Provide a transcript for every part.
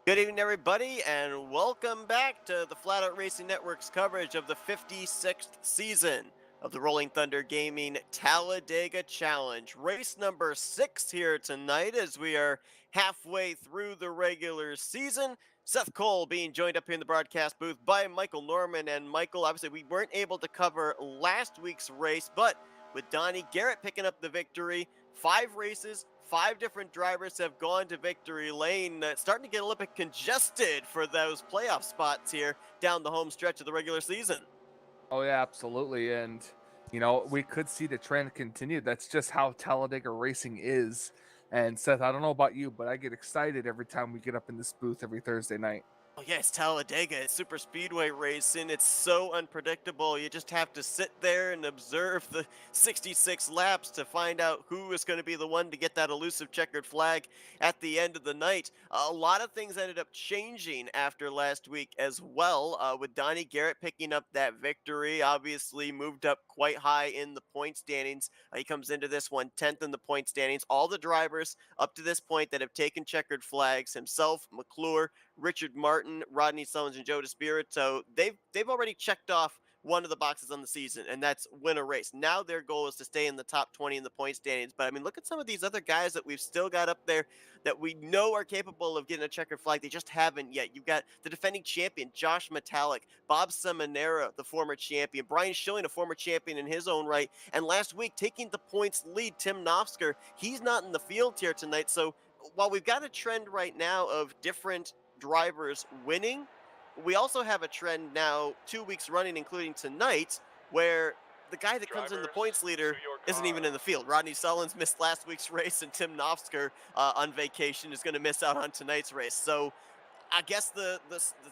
Good evening, everybody, and welcome back to the Flatout Racing Network's coverage of the 56th season of the Rolling Thunder Gaming Talladega Challenge. Race number 6 here tonight as we are halfway through the regular season. Seth Cole being joined up here in the broadcast booth by Michael Norman. And Michael, obviously, we weren't able to cover last week's race, but with Donnie Garrett picking up the victory, 5 races, 5 different drivers have gone to victory lane. Starting to get a little bit congested for those playoff spots here down the home stretch of the regular season. Oh yeah, absolutely. And we could see the trend continue. That's just how Talladega racing is. And Seth, I don't know about you, but I get excited every time we get up in this booth every Thursday night. Oh yeah, it's Talladega. It's super speedway racing. It's so unpredictable. You just have to sit there and observe the 66 laps to find out who is going to be the one to get that elusive checkered flag at the end of the night. A lot of things ended up changing after last week as well, with Donnie Garrett picking up that victory. Obviously moved up quite high in the point standings. He comes into this one 10th in the point standings. All the drivers up to this point that have taken checkered flags, himself, McClure, Richard Martin, Rodney Summons, and Joe DeSpirito, they've already checked off one of the boxes on the season, and that's win a race. Now their goal is to stay in the top 20 in the point standings. But I mean, look at some of these other guys that we've still got up there that we know are capable of getting a checkered flag. They just haven't yet. You've got the defending champion, Josh Metallic, Bob Seminara, the former champion, Brian Schilling, a former champion in his own right, and last week taking the points lead, Tim Knopfsker. He's not in the field here tonight. So while we've got a trend right now of different drivers winning, we also have a trend now 2 weeks running, including tonight, where the guy that comes in the points leader isn't even in the field. Rodney Sullins missed last week's race, and Tim Knopfsker on vacation is going to miss out on tonight's race. So I guess the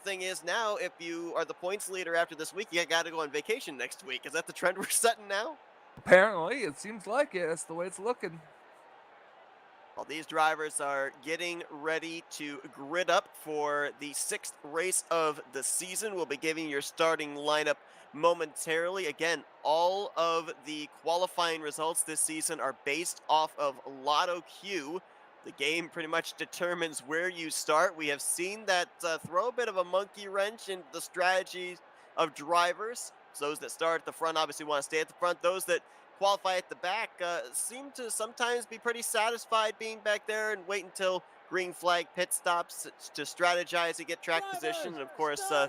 thing is now, if you are the points leader after this week, you got to go on vacation next week. Is that the trend we're setting now? Apparently, it seems like it. That's the way it's looking. Well, these drivers are getting ready to grid up for the 6th race of the season. We'll be giving your starting lineup momentarily. Again, all of the qualifying results this season are based off of Lotto Q. The game pretty much determines where you start. We have seen that throw a bit of a monkey wrench in the strategies of drivers. So those that start at the front obviously want to stay at the front. Those that qualify at the back seem to sometimes be pretty satisfied being back there and wait until green flag pit stops to strategize and get track position, and of course to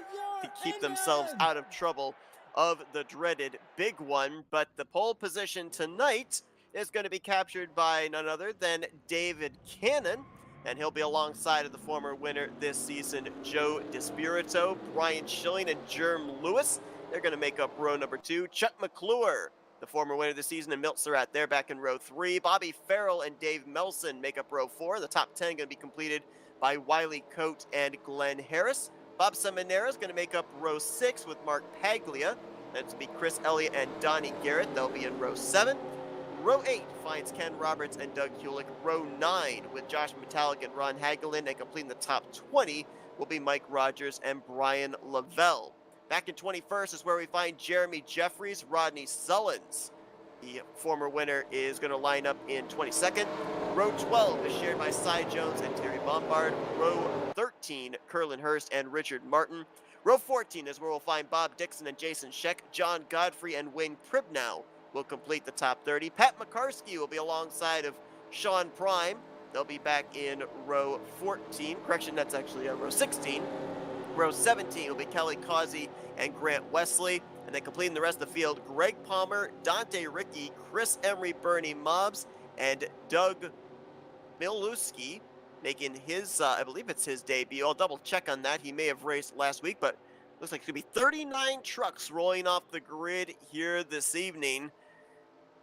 keep themselves out of trouble of the dreaded big one. But the pole position tonight is going to be captured by none other than David Cannon, and he'll be alongside of the former winner this season, Joe DeSpirito, Brian Schilling, and Jerm Lewis. They're going to make up row number 2. Chuck McClure, the former winner of the season, and Milt Surratt, they're back in row 3. Bobby Farrell and Dave Melson make up row 4. The top 10 going to be completed by Wiley Coate and Glenn Harris. Bob Seminara is going to make up row 6 with Mark Paglia. That's going to be Chris Elliott and Donnie Garrett. They'll be in row 7. Row 8 finds Ken Roberts and Doug Hewlick. Row 9 with Josh Metallic and Ron Hagelin, and completing the top 20 will be Mike Rogers and Brian Lavelle. Back in 21st is where we find Jeremy Jeffries, Rodney Sullins. The former winner is going to line up in 22nd. Row 12 is shared by Cy Jones and Terry Bombard. Row 13, Curlin Hurst and Richard Martin. Row 14 is where we'll find Bob Dixon and Jason Scheck. John Godfrey and Wayne Pribnow will complete the top 30. Pat McCarsky will be alongside of Sean Prime. They'll be back in row 14. Correction, that's actually row 16. Row 17 will be Kelly Causey and Grant Wesley. And then completing the rest of the field, Greg Palmer, Dante Ricky, Chris Emery, Bernie Mobbs, and Doug Milewski making his, I believe it's his debut. I'll double check on that. He may have raced last week, but looks like it's going to be 39 trucks rolling off the grid here this evening.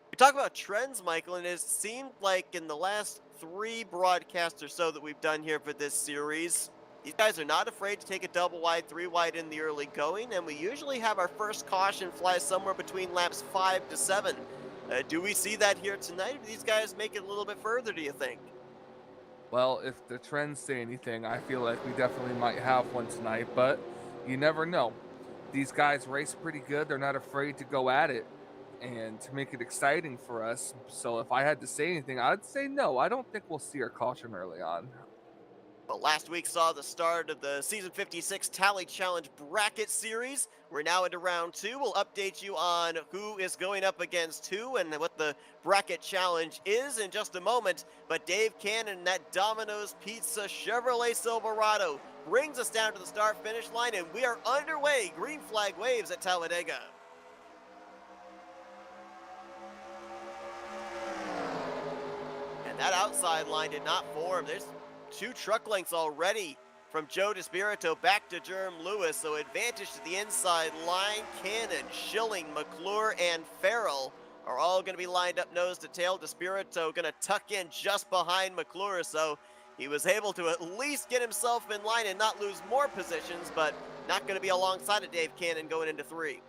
We talk about trends, Michael, and it seemed like in the last 3 broadcasts or so that we've done here for this series, these guys are not afraid to take a double wide, 3 wide in the early going, and we usually have our first caution fly somewhere between laps 5 to 7. Do we see that here tonight? Or do these guys make it a little bit further, do you think? Well, if the trends say anything, I feel like we definitely might have one tonight, but you never know. These guys race pretty good. They're not afraid to go at it and to make it exciting for us. So if I had to say anything, I'd say no. I don't think we'll see our caution early on. Well, last week saw the start of the Season 56 Tally Challenge Bracket Series. We're now into round two. We'll update you on who is going up against who and what the Bracket Challenge is in just a moment. But Dave Cannon, that Domino's Pizza Chevrolet Silverado, brings us down to the start-finish line, and we are underway. Green flag waves at Talladega. And that outside line did not form. There's 2 truck lengths already from Joe DeSpirito back to Jerem Lewis, so advantage to the inside line. Cannon, Schilling, McClure, and Farrell are all going to be lined up nose to tail. DeSpirito going to tuck in just behind McClure, so he was able to at least get himself in line and not lose more positions, but not going to be alongside of Dave Cannon going into 3.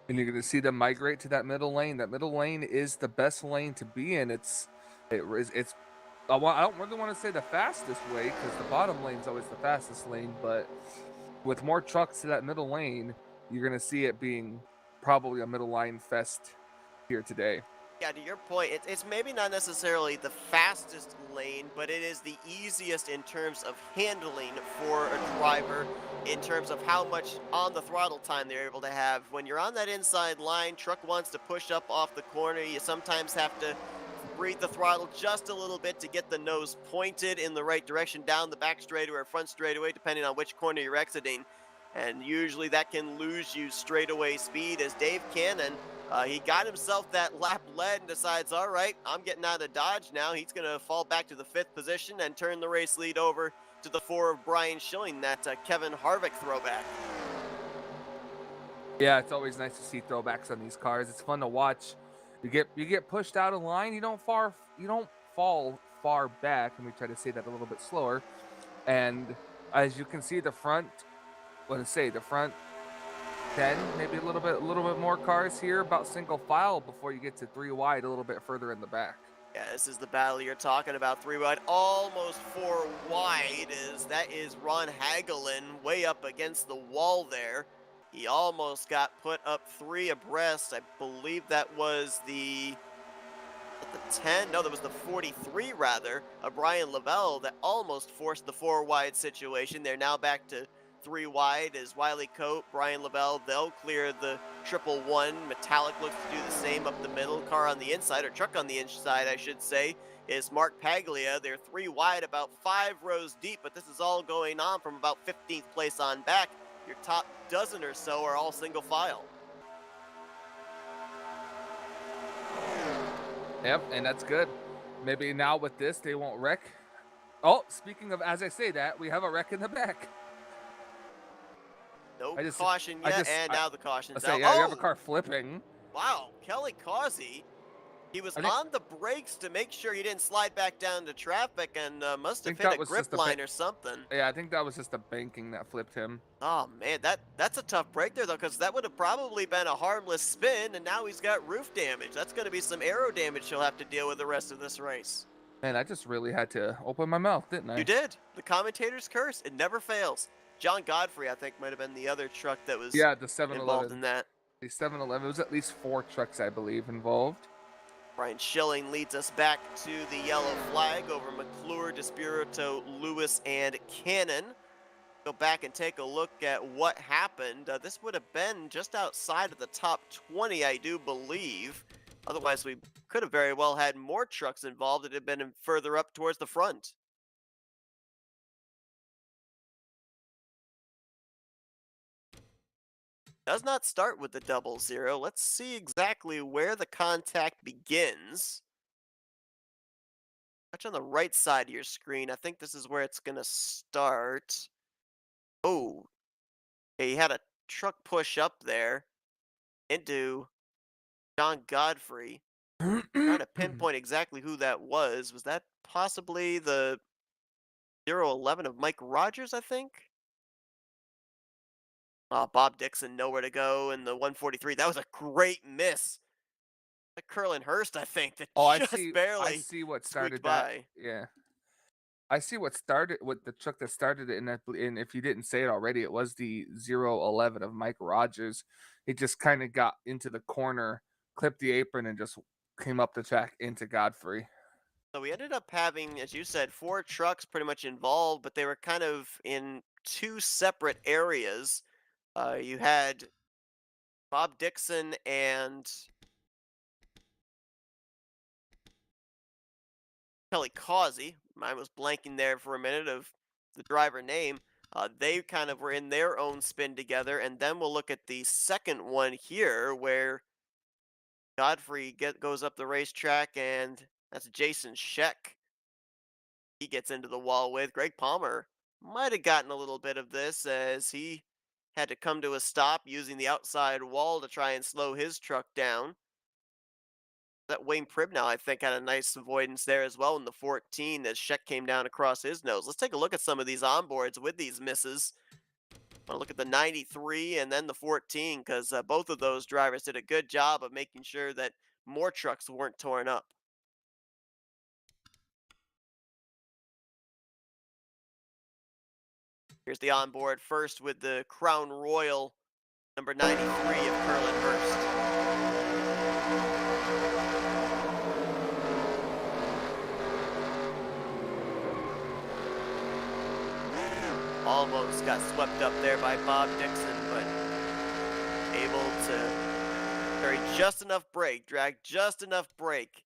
And you're going to see them migrate to that middle lane. That middle lane is the best lane to be in. It's I don't really want to say the fastest way because the bottom lane is always the fastest lane, but with more trucks to that middle lane, you're going to see it being probably a middle line fest here today. Yeah, to your point, it's maybe not necessarily the fastest lane, but it is the easiest in terms of handling for a driver, in terms of how much on the throttle time they're able to have. When you're on that inside line, truck wants to push up off the corner. You sometimes have to breathe the throttle just a little bit to get the nose pointed in the right direction down the back straightaway or front straightaway, depending on which corner you're exiting. And usually that can lose you straightaway speed. As Dave Cannon, he got himself that lap lead and decides, all right, I'm getting out of Dodge now. He's going to fall back to the 5th position and turn the race lead over to the 4 of Brian Schilling, that Kevin Harvick throwback. Yeah, it's always nice to see throwbacks on these cars. It's fun to watch. You get pushed out of line. You don't fall far back. Let me try to say that a little bit slower. And as you can see, the front 10, maybe a little bit more cars here, about single file before you get to 3 wide, a little bit further in the back. Yeah, this is the battle you're talking about. 3 wide, almost 4 wide. That is Ron Hagelin way up against the wall there. He almost got put up 3 abreast. I believe that was the 10. No, that was the 43 rather, of Brian Lavelle that almost forced the 4 wide situation. They're now back to 3 wide as Wiley Coate, Brian Lavelle, they'll clear the 111. Metallic looks to do the same up the middle. Car on the inside, or truck on the inside, I should say, is Mark Paglia. They're 3 wide, about 5 rows deep, but this is all going on from about 15th place on back. Your top dozen or so are all single file. Yep, and that's good. Maybe now with this, they won't wreck. Oh, speaking of, as I say that, we have a wreck in the back. No caution yet, and now the caution's out. Yeah, you have a car flipping. Wow, Kelly Causey. He was on the brakes to make sure he didn't slide back down to traffic, and must have hit a grip line or something. Yeah, I think that was just the banking that flipped him. Oh man, that's a tough break there though, because that would have probably been a harmless spin, and now he's got roof damage. That's going to be some aero damage he'll have to deal with the rest of this race. Man, I just really had to open my mouth, didn't I? You did. The commentator's curse, it never fails. John Godfrey, I think, might have been the other truck that was the 711 involved in that. The 711. It was at least 4 trucks, I believe, involved. Brian Schilling leads us back to the yellow flag over McClure, DeSpirito, Lewis, and Cannon. Go back and take a look at what happened. This would have been just outside of the top 20, I do believe. Otherwise, we could have very well had more trucks involved. It had been further up towards the front. Does not start with the 00. Let's see exactly where the contact begins. Touch on the right side of your screen. I think this is where it's going to start. Oh, okay, he had a truck push up there into John Godfrey. Trying to pinpoint exactly who that was. Was that possibly the 011 of Mike Rogers, I think? Bob Dixon, nowhere to go, and the 143. That was a great miss. That Curlin Hurst, I think, that barely I see what started by. that. Yeah. I see what the truck that started it, and if you didn't say it already, it was the 011 of Mike Rogers. He just kind of got into the corner, clipped the apron, and just came up the track into Godfrey. So we ended up having, as you said, 4 trucks pretty much involved, but they were kind of in 2 separate areas. You had Bob Dixon and Kelly Causey. Mine was blanking there for a minute of the driver name. They kind of were in their own spin together, and then we'll look at the second one here, where Godfrey goes up the racetrack, and that's Jason Scheck. He gets into the wall with Greg Palmer. Might have gotten a little bit of this as he had to come to a stop using the outside wall to try and slow his truck down. That Wayne Pribnow, I think, had a nice avoidance there as well in the 14 as Scheck came down across his nose. Let's take a look at some of these onboards with these misses. Want to look at the 93 and then the 14 because both of those drivers did a good job of making sure that more trucks weren't torn up. Here's the onboard first with the Crown Royal number 93 of Curlin Hurst. Almost got swept up there by Bob Dixon, but able to carry just enough brake, drag just enough brake,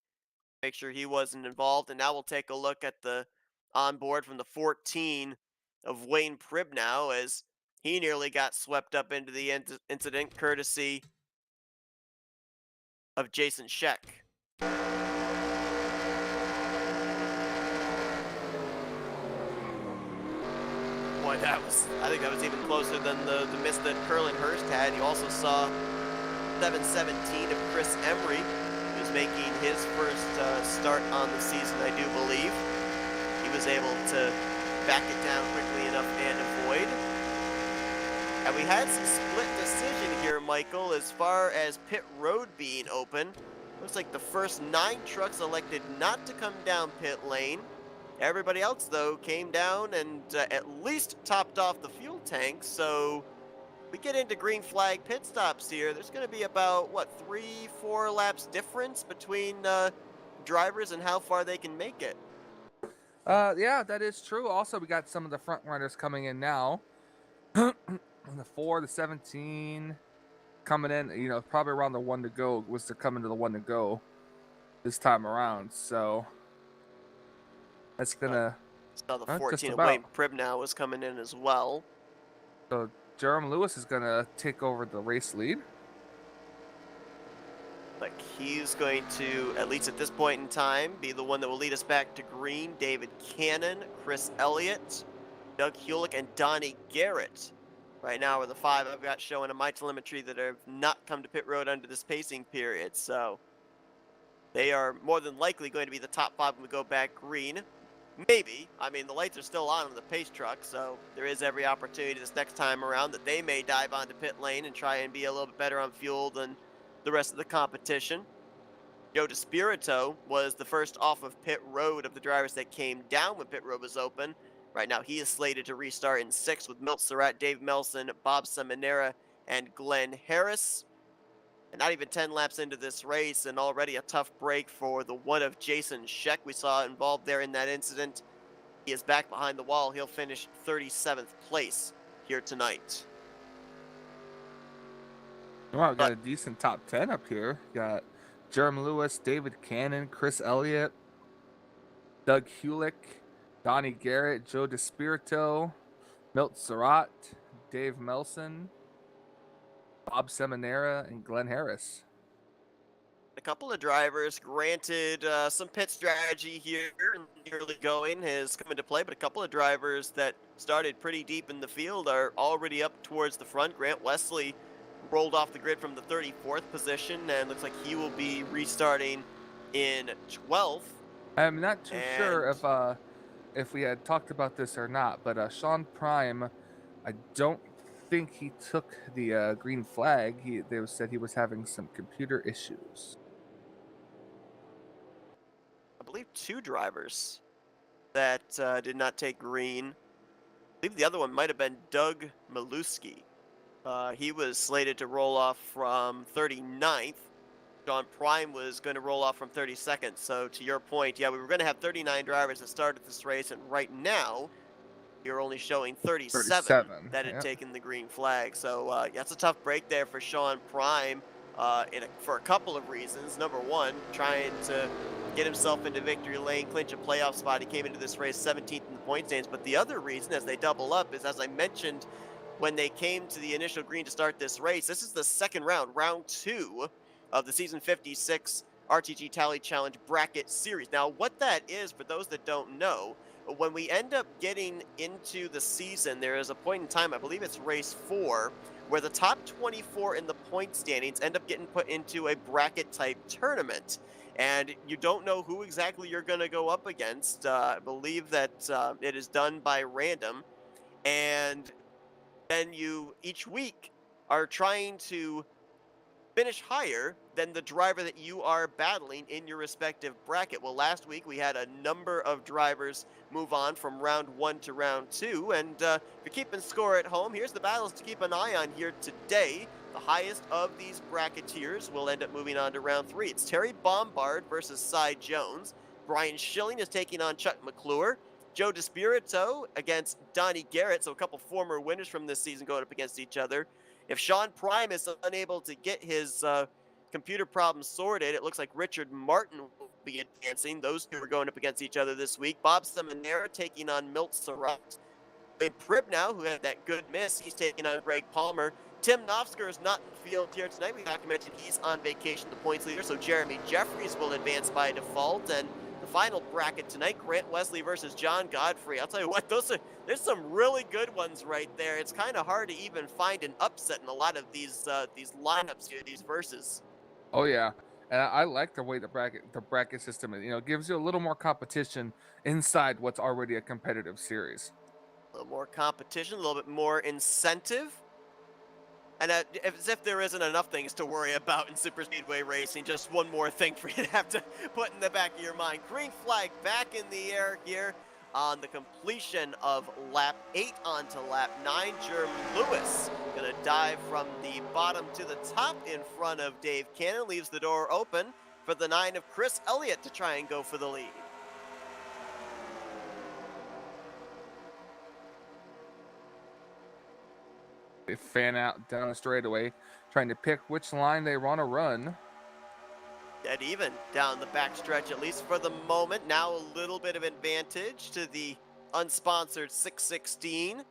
make sure he wasn't involved. And now we'll take a look at the onboard from the 14 of Wayne Pribnow as he nearly got swept up into the incident courtesy of Jason Scheck. Boy, I think that was even closer than the miss that Curlin Hurst had. You also saw 717 of Chris Emery, who's making his first start on the season, I do believe. He was able to back it down quickly enough and avoid. And we had some split decision here, Michael, as far as pit road being open. Looks like the first 9 trucks elected not to come down pit lane. Everybody else, though, came down and at least topped off the fuel tank. So we get into green flag pit stops here. There's going to be about, what, 3-4 laps difference between drivers and how far they can make it. Yeah, that is true. Also, we got some of the front runners coming in now. The 4, the 17 coming in, you know, probably around the 1 to go was to come into the 1 to go this time around. So that's gonna. So the 14 of Wayne Pribnow was coming in as well. So Jerome Lewis is gonna take over the race lead. Like he's going to, at least at this point in time, be the one that will lead us back to green. David Cannon, Chris Elliott, Doug Hewlick, and Donnie Garrett. Right now are the 5 I've got showing in my telemetry that have not come to pit road under this pacing period. So they are more than likely going to be the top 5 when we go back green. Maybe. I mean, the lights are still on the pace truck, so there is every opportunity this next time around that they may dive onto pit lane and try and be a little bit better on fuel than the rest of the competition. Joe DeSpirito was the first off of pit road of the drivers that came down when pit road was open. Right now, he is slated to restart in 6th with Milt Surratt, Dave Melson, Bob Seminara, and Glenn Harris. And not even 10 laps into this race, and already a tough break for the one of Jason Scheck we saw involved there in that incident. He is back behind the wall. He'll finish 37th place here tonight. Wow, we got a decent top 10 up here. Got Jerome Lewis, David Cannon, Chris Elliott, Doug Hewlick, Donnie Garrett, Joe DeSpirito, Milt Surratt, Dave Melson, Bob Seminara, and Glenn Harris. A couple of drivers, granted, some pit strategy here in the early going has come into play, but a couple of drivers that started pretty deep in the field are already up towards the front. Grant Wesley rolled off the grid from the 34th position and looks like he will be restarting in 12th. I'm not too sure if we had talked about this or not, but Sean Prime, I don't think he took the green flag. They said he was having some computer issues. I believe 2 drivers that did not take green. I believe the other one might have been Doug Maluski. He was slated to roll off from 39th. Sean Prime was going to roll off from 32nd. So to your point, yeah, we were going to have 39 drivers that started this race, and right now you're only showing 37 37. that had Yep. taken the green flag. So that's a tough break there for Sean Prime for a couple of reasons. Number one, trying to get himself into victory lane, clinch a playoff spot. He came into this race 17th in the point standings. But the other reason, as they double up, is as I mentioned when they came to the initial green to start this race, this is the second round, round 2 of the season 56 RTG Tally Challenge bracket series. Now, what that is, for those that don't know, when we end up getting into the season, there is a point in time, I believe it's race 4, where the top 24 in the point standings end up getting put into a bracket type tournament. And you don't know who exactly you're going to go up against. I believe that it is done by random. And then you each week are trying to finish higher than the driver that you are battling in your respective bracket. Well, last week we had a number of drivers move on from round 1 to round 2, and if you're keeping score at home, here's the battles to keep an eye on here today. The highest of these bracketeers will end up moving on to round 3. It's Terry Bombard versus Cy Jones. Brian Schilling is taking on Chuck McClure. Joe DeSpirito against Donnie Garrett, so a couple former winners from this season going up against each other. If Sean Prime is unable to get his computer problems sorted, it looks like Richard Martin will be advancing. Those two are going up against each other this week. Bob Seminara taking on Milt Surratt. Prib now, who had that good miss, he's taking on Greg Palmer. Tim Knofsker is not in the field here tonight. We documented he's on vacation, the points leader, so Jeremy Jeffries will advance by default. And the final bracket tonight, Grant Wesley versus John Godfrey. I'll tell you what, there's some really good ones right there. It's kind of hard to even find an upset in a lot of these lineups here, these verses. Oh yeah, and I like the way the bracket system is. Gives you a little more competition inside what's already a competitive series. A little more competition, a little bit more incentive. And as if there isn't enough things to worry about in super speedway racing, just one more thing for you to have to put in the back of your mind. Green flag back in the air here on the completion of lap 8 onto lap 9. Jerm Lewis gonna dive from the bottom to the top in front of Dave Cannon, leaves the door open for the 9 of Chris Elliott to try and go for the lead. They fan out down the straightaway, trying to pick which line they want to run. Dead even down the backstretch, at least for the moment. Now a little bit of advantage to the unsponsored 616.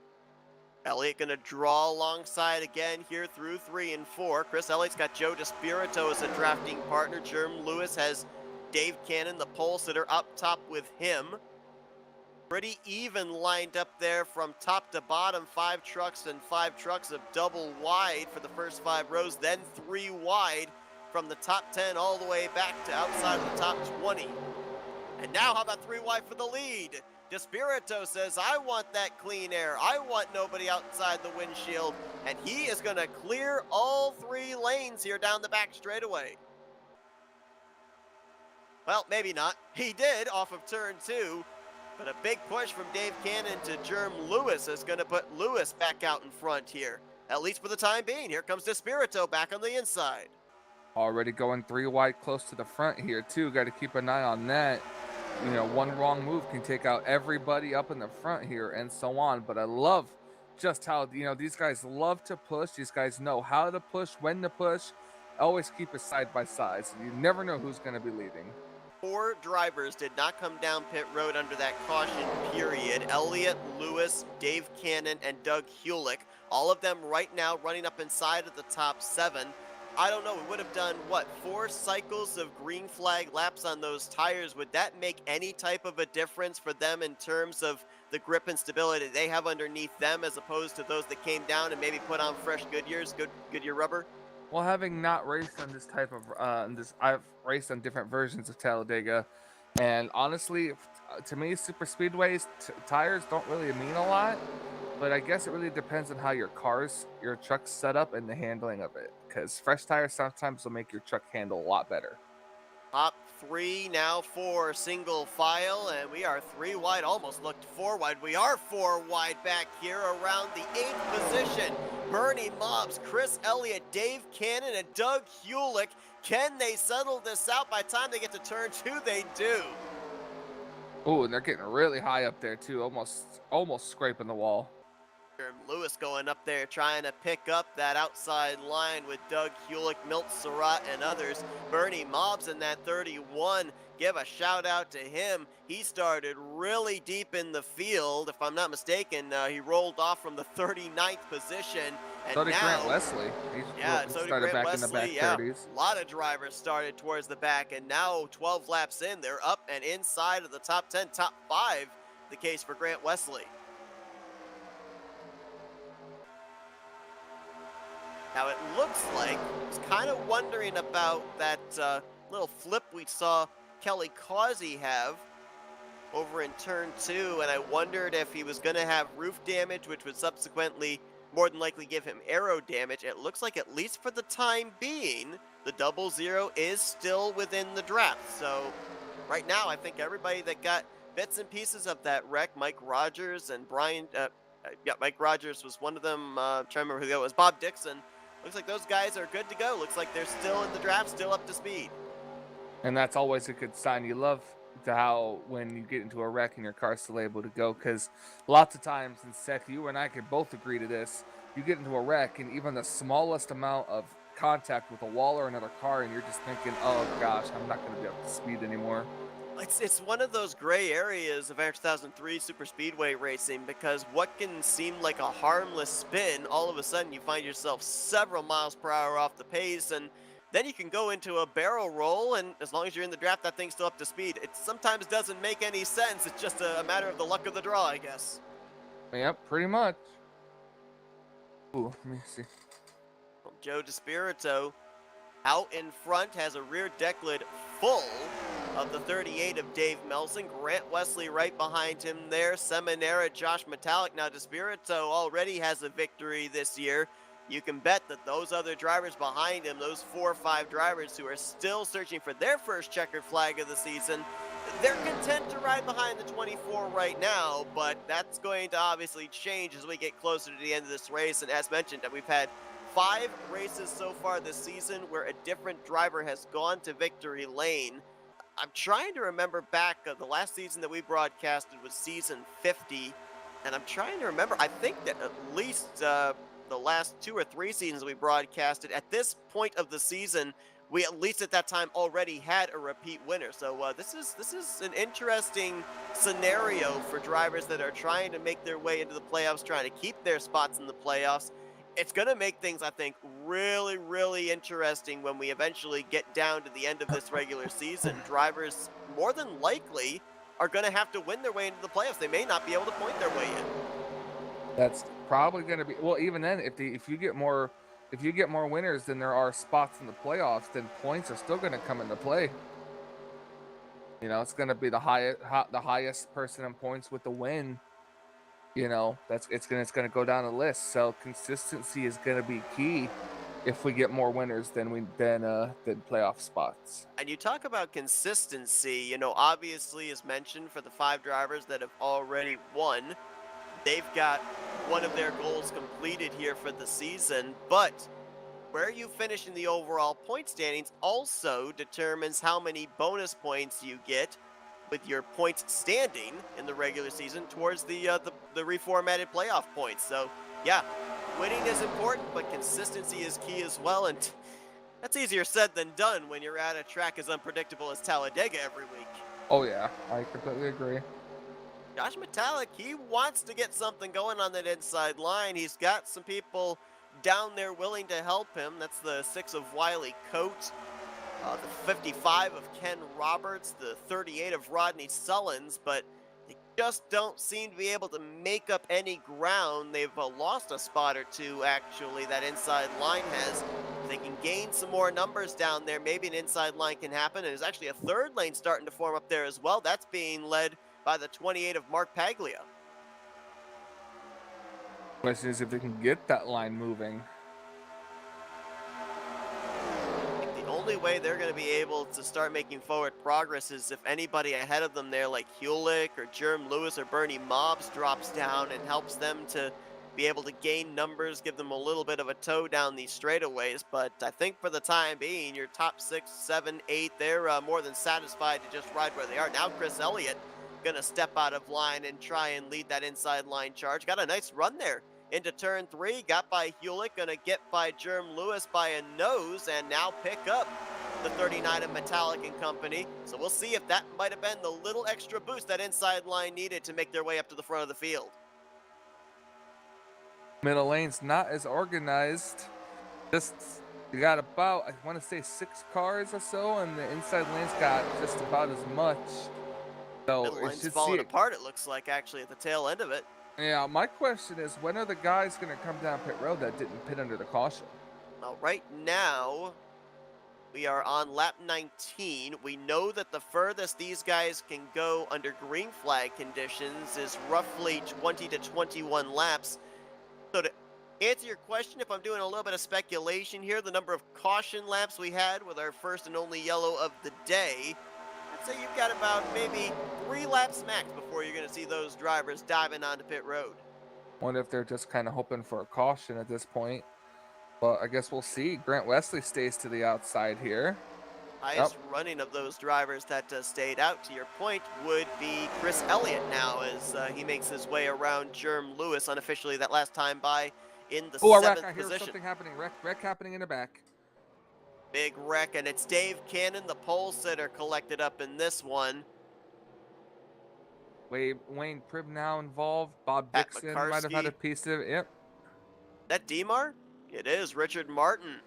Elliott going to draw alongside again here through 3 and 4. Chris Elliott's got Joe DeSpirito as a drafting partner. Jerm Lewis has Dave Cannon, the pole sitter, up top with him. Pretty even lined up there from top to bottom. 5 trucks and 5 trucks of double wide for the first 5 rows, then 3 wide from the top 10 all the way back to outside of the top 20. And now how about 3 wide for the lead? DeSpirito says, I want that clean air. I want nobody outside the windshield. And he is going to clear all 3 lanes here down the back straightaway. Well, maybe not. He did off of turn 2. But a big push from Dave Cannon to Jerm Lewis is going to put Lewis back out in front here, at least for the time being. Here comes DeSpirito back on the inside. Already going 3 wide close to the front here, too. Got to keep an eye on that. One wrong move can take out everybody up in the front here and so on. But I love just how, these guys love to push. These guys know how to push, when to push. Always keep it side by side. So you never know who's going to be leading. 4 drivers did not come down pit road under that caution period. Elliott, Lewis, Dave Cannon, and Doug Hewlick. All of them right now running up inside of the top 7. I don't know, we would have done, 4 cycles of green flag laps on those tires. Would that make any type of a difference for them in terms of the grip and stability they have underneath them as opposed to those that came down and maybe put on fresh Goodyear rubber? Well, having not raced on this type of I've raced on different versions of Talladega, and honestly, to me, super speedways tires don't really mean a lot. But I guess it really depends on how your truck's set up and the handling of it. Because fresh tires sometimes will make your truck handle a lot better. Top 3 now for single file, and we are 3 wide, almost looked 4 wide. We are 4 wide back here around the 8th position. Bernie Mobbs, Chris Elliott, Dave Cannon, and Doug Hewlick Can they settle this out by the time they get to turn 2? They do. Oh, and they're getting really high up there too, almost scraping the wall. Lewis going up there trying to pick up that outside line with Doug Hewlick, Milt Surratt, and others. Bernie Mobbs in that 31. Give a shout out to him. He started really deep in the field. If I'm not mistaken, he rolled off from the 39th position. And So did now, Grant Wesley. He so did started Grant back in the back Wesley. 30s. A lot of drivers started towards the back, and now 12 laps in, they're up and inside of the top 10, top 5, the case for Grant Wesley. Now it looks like, I was kind of wondering about that little flip we saw Kelly Causey have over in turn 2, and I wondered if he was going to have roof damage, which would subsequently more than likely give him aero damage. It looks like, at least for the time being, the 00 is still within the draft. So right now, I think everybody that got bits and pieces of that wreck, Mike Rogers and Brian, Mike Rogers was one of them, trying to remember who the other was, Bob Dixon. Looks like those guys are good to go. Looks like they're still in the draft, still up to speed. And that's always a good sign. You love to how when you get into a wreck and your car's still able to go, because lots of times, and Seth, you and I could both agree to this, you get into a wreck and even the smallest amount of contact with a wall or another car and you're just thinking, oh gosh, I'm not going to be up to speed anymore. It's one of those gray areas of 2003 super speedway racing, because what can seem like a harmless spin, all of a sudden you find yourself several miles per hour off the pace, and then you can go into a barrel roll, and as long as you're in the draft, that thing's still up to speed. It sometimes doesn't make any sense. It's just a matter of the luck of the draw, I guess. Yep, pretty much. Ooh, let me see. Well, Joe DeSpirito out in front has a rear deck lid full of the 38 of Dave Melson. Grant Wesley right behind him there. Seminara, Josh Metallic. Now, DeSpirito already has a victory this year. You can bet that those other drivers behind him, those 4 or 5 drivers who are still searching for their first checkered flag of the season, they're content to ride behind the 24 right now, but that's going to obviously change as we get closer to the end of this race. And as mentioned, we've had 5 races so far this season where a different driver has gone to victory lane. I'm trying to remember back, the last season that we broadcasted was season 50, and I'm trying to remember, I think that at least the last 2 or 3 seasons we broadcasted, at this point of the season, we at least at that time already had a repeat winner. So this is an interesting scenario for drivers that are trying to make their way into the playoffs, trying to keep their spots in the playoffs. It's going to make things, I think, really, really interesting when we eventually get down to the end of this regular season. Drivers, more than likely, are going to have to win their way into the playoffs. They may not be able to point their way in. That's probably going to be, well, even then, if you get more winners than there are spots in the playoffs, then points are still going to come into play. You know, it's going to be the highest person in points with the win. You know, it's going to go down the list. So consistency is going to be key if we get more winners than playoff spots. And you talk about consistency, you know, obviously as mentioned, for the 5 drivers that have already won, they've got one of their goals completed here for the season, but where you finish in the overall point standings also determines how many bonus points you get with your points standing in the regular season towards the reformatted playoff points. So yeah, winning is important, but consistency is key as well, and that's easier said than done when you're at a track as unpredictable as Talladega every week. Oh yeah, I completely agree. Josh Metallic, he wants to get something going on that inside line. He's got some people down there willing to help him. That's the 6 of Wiley Coates, the 55 of Ken Roberts, the 38 of Rodney Sullins, but they just don't seem to be able to make up any ground. They've lost a spot or 2, actually, that inside line has. If they can gain some more numbers down there, maybe an inside line can happen. And there's actually a 3rd lane starting to form up there as well. That's being led by the 28 of Mark Paglia. Question is if they can get that line moving. The only way they're going to be able to start making forward progress is if anybody ahead of them there, like Hewlick or Jerm Lewis or Bernie Mobbs, drops down and helps them to be able to gain numbers, give them a little bit of a tow down these straightaways. But I think for the time being, your top 6, 7, 8, they're more than satisfied to just ride where they are. Now Chris Elliott gonna step out of line and try and lead that inside line charge. Got a nice run there into turn 3, got by Hewlett, gonna get by Germ Lewis by a nose, and now pick up the 39 of Metallic and Company. So we'll see if that might have been the little extra boost that inside line needed to make their way up to the front of the field. Middle lane's not as organized. Just you got about, I want to say, 6 cars or so, and the inside lane's got just about as much. So Middle we line's should falling see it. apart, it looks like, actually, at the tail end of it. Yeah, my question is, when are the guys going to come down pit road that didn't pit under the caution? Well, right now, we are on lap 19. We know that the furthest these guys can go under green flag conditions is roughly 20 to 21 laps. So to answer your question, if I'm doing a little bit of speculation here, the number of caution laps we had with our first and only yellow of the day, I'd say you've got about maybe 3 laps max before you're going to see those drivers diving onto pit road. Wonder if they're just kind of hoping for a caution at this point. But I guess we'll see. Grant Wesley stays to the outside here. Highest running of those drivers that stayed out, to your point, would be Chris Elliott now as he makes his way around Germ Lewis unofficially that last time by in the Oh, a wreck. 7th I hear position. something happening. Wreck happening in the back. Big wreck, and it's Dave Cannon, the pole sitter, collected up in this one. Wayne Pribb now involved. Bob Pat Dixon might have had a McCarskey. piece of it. Yep. That DMAR? It is Richard Martin,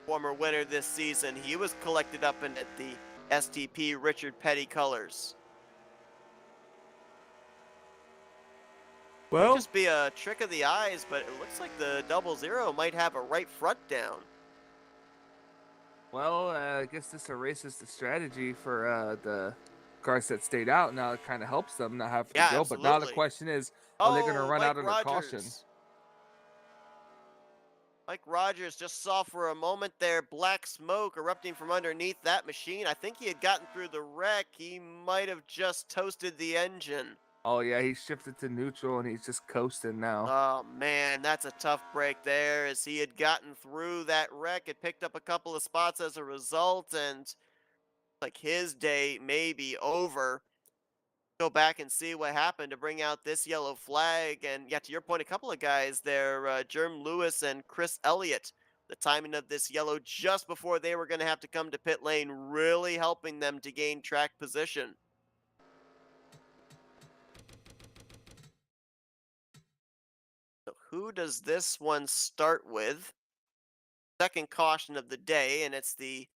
former winner this season. He was collected up in at the STP Richard Petty colors. Well, Might just be a trick of the eyes, but it looks like the 00 might have a right front down. I guess this erases the strategy for the cars that stayed out. Now it kind of helps them not have to Yeah, go. But now the absolutely. question is, are they going to run Mike out under caution? Rogers. Mike Rogers just saw for a moment there black smoke erupting from underneath that machine. I think he had gotten through the wreck. He might have just toasted the engine. Oh, yeah, he shifted to neutral, and he's just coasting now. Oh, man, that's a tough break there as he had gotten through that wreck. It picked up a couple of spots as a result, and like his day may be over. Go back and see what happened to bring out this yellow flag. And yeah, to your point, a couple of guys there, Germ Lewis and Chris Elliott. The timing of this yellow just before they were going to have to come to pit lane, really helping them to gain track position. So who does this one start with? Second caution of the day, and it's the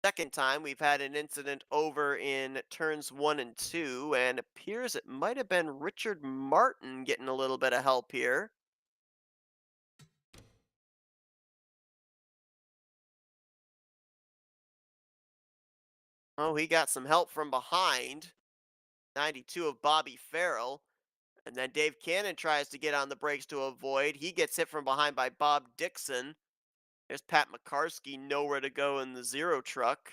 second time we've had an incident over in turns 1 and 2, and appears it might have been Richard Martin getting a little bit of help here. Oh, he got some help from behind. 92 of Bobby Farrell. And then Dave Cannon tries to get on the brakes to avoid. He gets hit from behind by Bob Dixon. There's Pat McCarskey, nowhere to go in the 0 truck.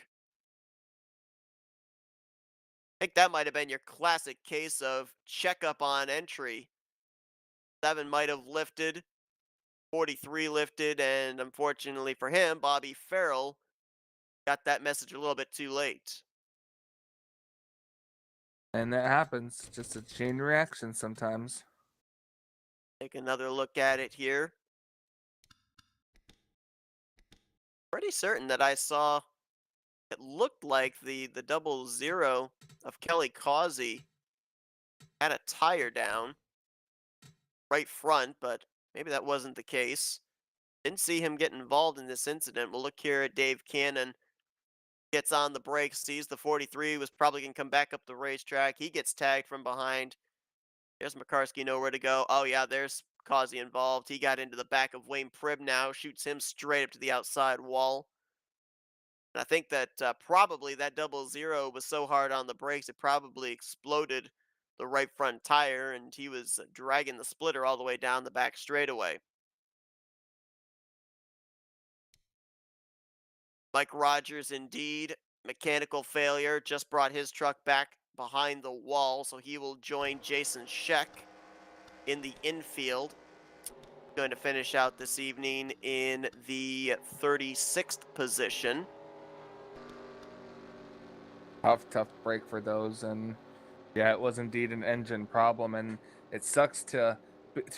I think that might have been your classic case of checkup on entry. 7 might have lifted, 43 lifted, and unfortunately for him, Bobby Farrell got that message a little bit too late. And that happens. Just a chain reaction sometimes. Take another look at it here. Pretty certain that I saw it looked like the 00 of Kelly Causey had a tire down right front, but maybe that wasn't the case. Didn't see him get involved in this incident. We'll look here at Dave Cannon. Gets on the brakes, sees the 43 was probably going to come back up the racetrack. He gets tagged from behind. There's McCarskey, nowhere to go. Oh, yeah, there's Causey involved. He got into the back of Wayne Pribb now, shoots him straight up to the outside wall. And I think that probably that 00 was so hard on the brakes, it probably exploded the right front tire, and he was dragging the splitter all the way down the back straightaway. Mike Rogers, indeed, mechanical failure, just brought his truck back behind the wall, so he will join Jason Scheck in the infield. Going to finish out this evening in the 36th position. Tough break for those, and yeah, it was indeed an engine problem, and it sucks to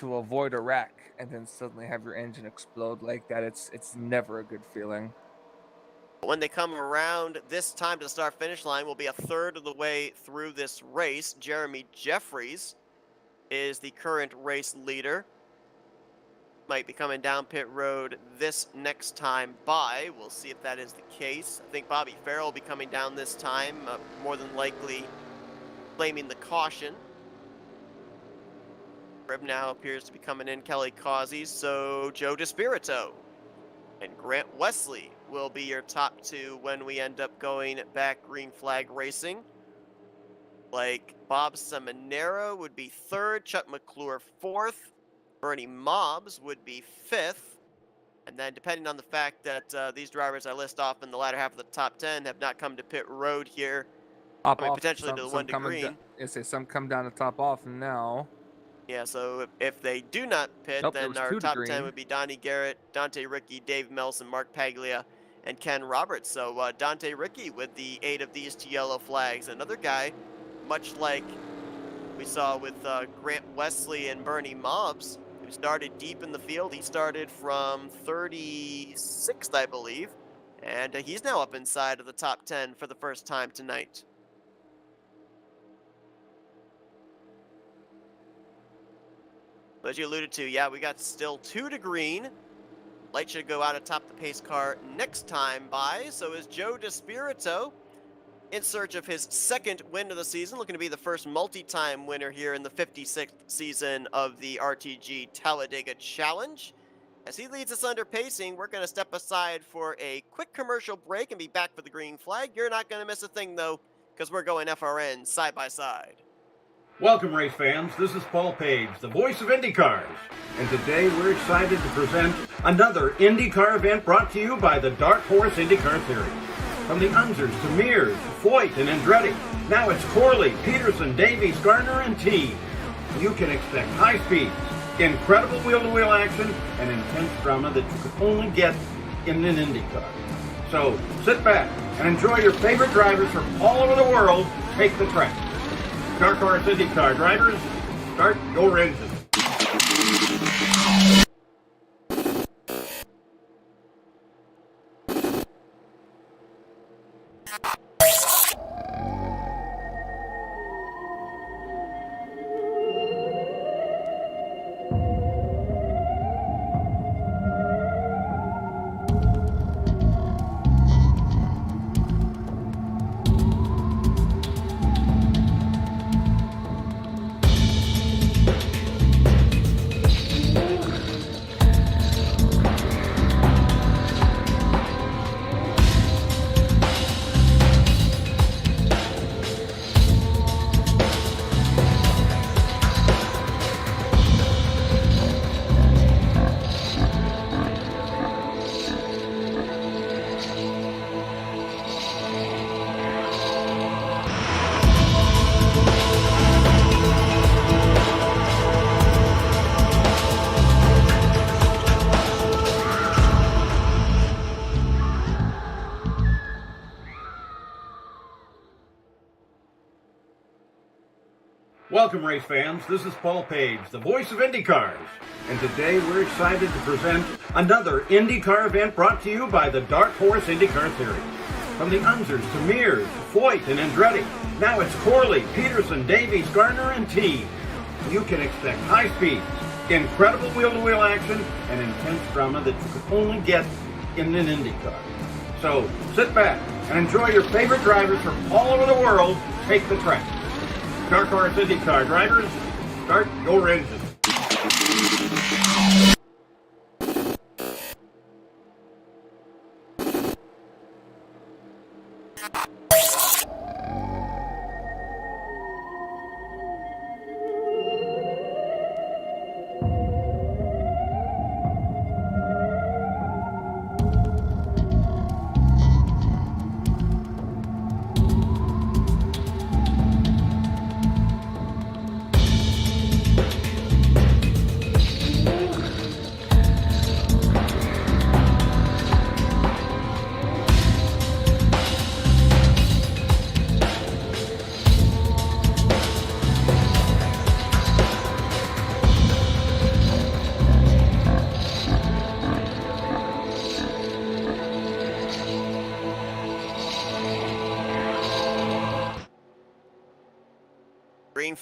avoid a wreck and then suddenly have your engine explode like that. It's never a good feeling. When they come around this time to the start-finish line, we'll be a third of the way through this race. Jeremy Jeffries is the current race leader. Might be coming down pit road this next time by. We'll see if that is the case. I think Bobby Farrell will be coming down this time, more than likely claiming the caution. Rib now appears to be coming in, Kelly Causey, so Joe DeSpirito and Grant Wesley will be your top two when we end up going back green flag racing. Like Bob Seminara would be third, Chuck McClure fourth, Bernie Mobbs would be fifth, and then depending on the fact that these drivers I list off in the latter half of the top 10 have not come to pit road here, potentially to the one to green. Some come down to top off now. Yeah, so if they do not pit, then our top 10 would be Donnie Garrett, Dante Ricky, Dave Melson, Mark Paglia, and Ken Roberts. So Dante Ricky with the 8 of these 2 yellow flags. Another guy, much like we saw with Grant Wesley and Bernie Mobbs, who started deep in the field. He started from 36th, I believe, and he's now up inside of the top 10 for the first time tonight. As you alluded to, yeah, we got still 2 to green. Light should go out atop the pace car next time by. So is Joe DeSpirito in search of his second win of the season, looking to be the first multi-time winner here in the 56th season of the RTG Talladega Challenge. As he leads us under pacing, we're going to step aside for a quick commercial break and be back for the green flag. You're not going to miss a thing, though, because we're going FRN side by side. Welcome, race fans. This is Paul Page, the voice of IndyCars. And today we're excited to present another IndyCar event brought to you by the Dark Horse IndyCar Series. From the Unzers to Mears, Foyt, and Andretti, now it's Corley, Peterson, Davies, Gardner, and Teague. You can expect high speeds, incredible wheel-to-wheel action, and intense drama that you could only get in an IndyCar. So sit back and enjoy your favorite drivers from all over the world take the track. Dark Horse IndyCar drivers, start your engine. Welcome, race fans. This is Paul Page, the voice of IndyCars. And today we're excited to present another IndyCar event brought to you by the Dark Horse IndyCar Series. From the Unzers to Mears, Foyt, and Andretti, now it's Corley, Peterson, Davies, Gardner, and Teague. You can expect high speeds, incredible wheel-to-wheel action, and intense drama that you could only get in an IndyCar. So sit back and enjoy your favorite drivers from all over the world take the track. Dark Horse IndyCar drivers, start your engine.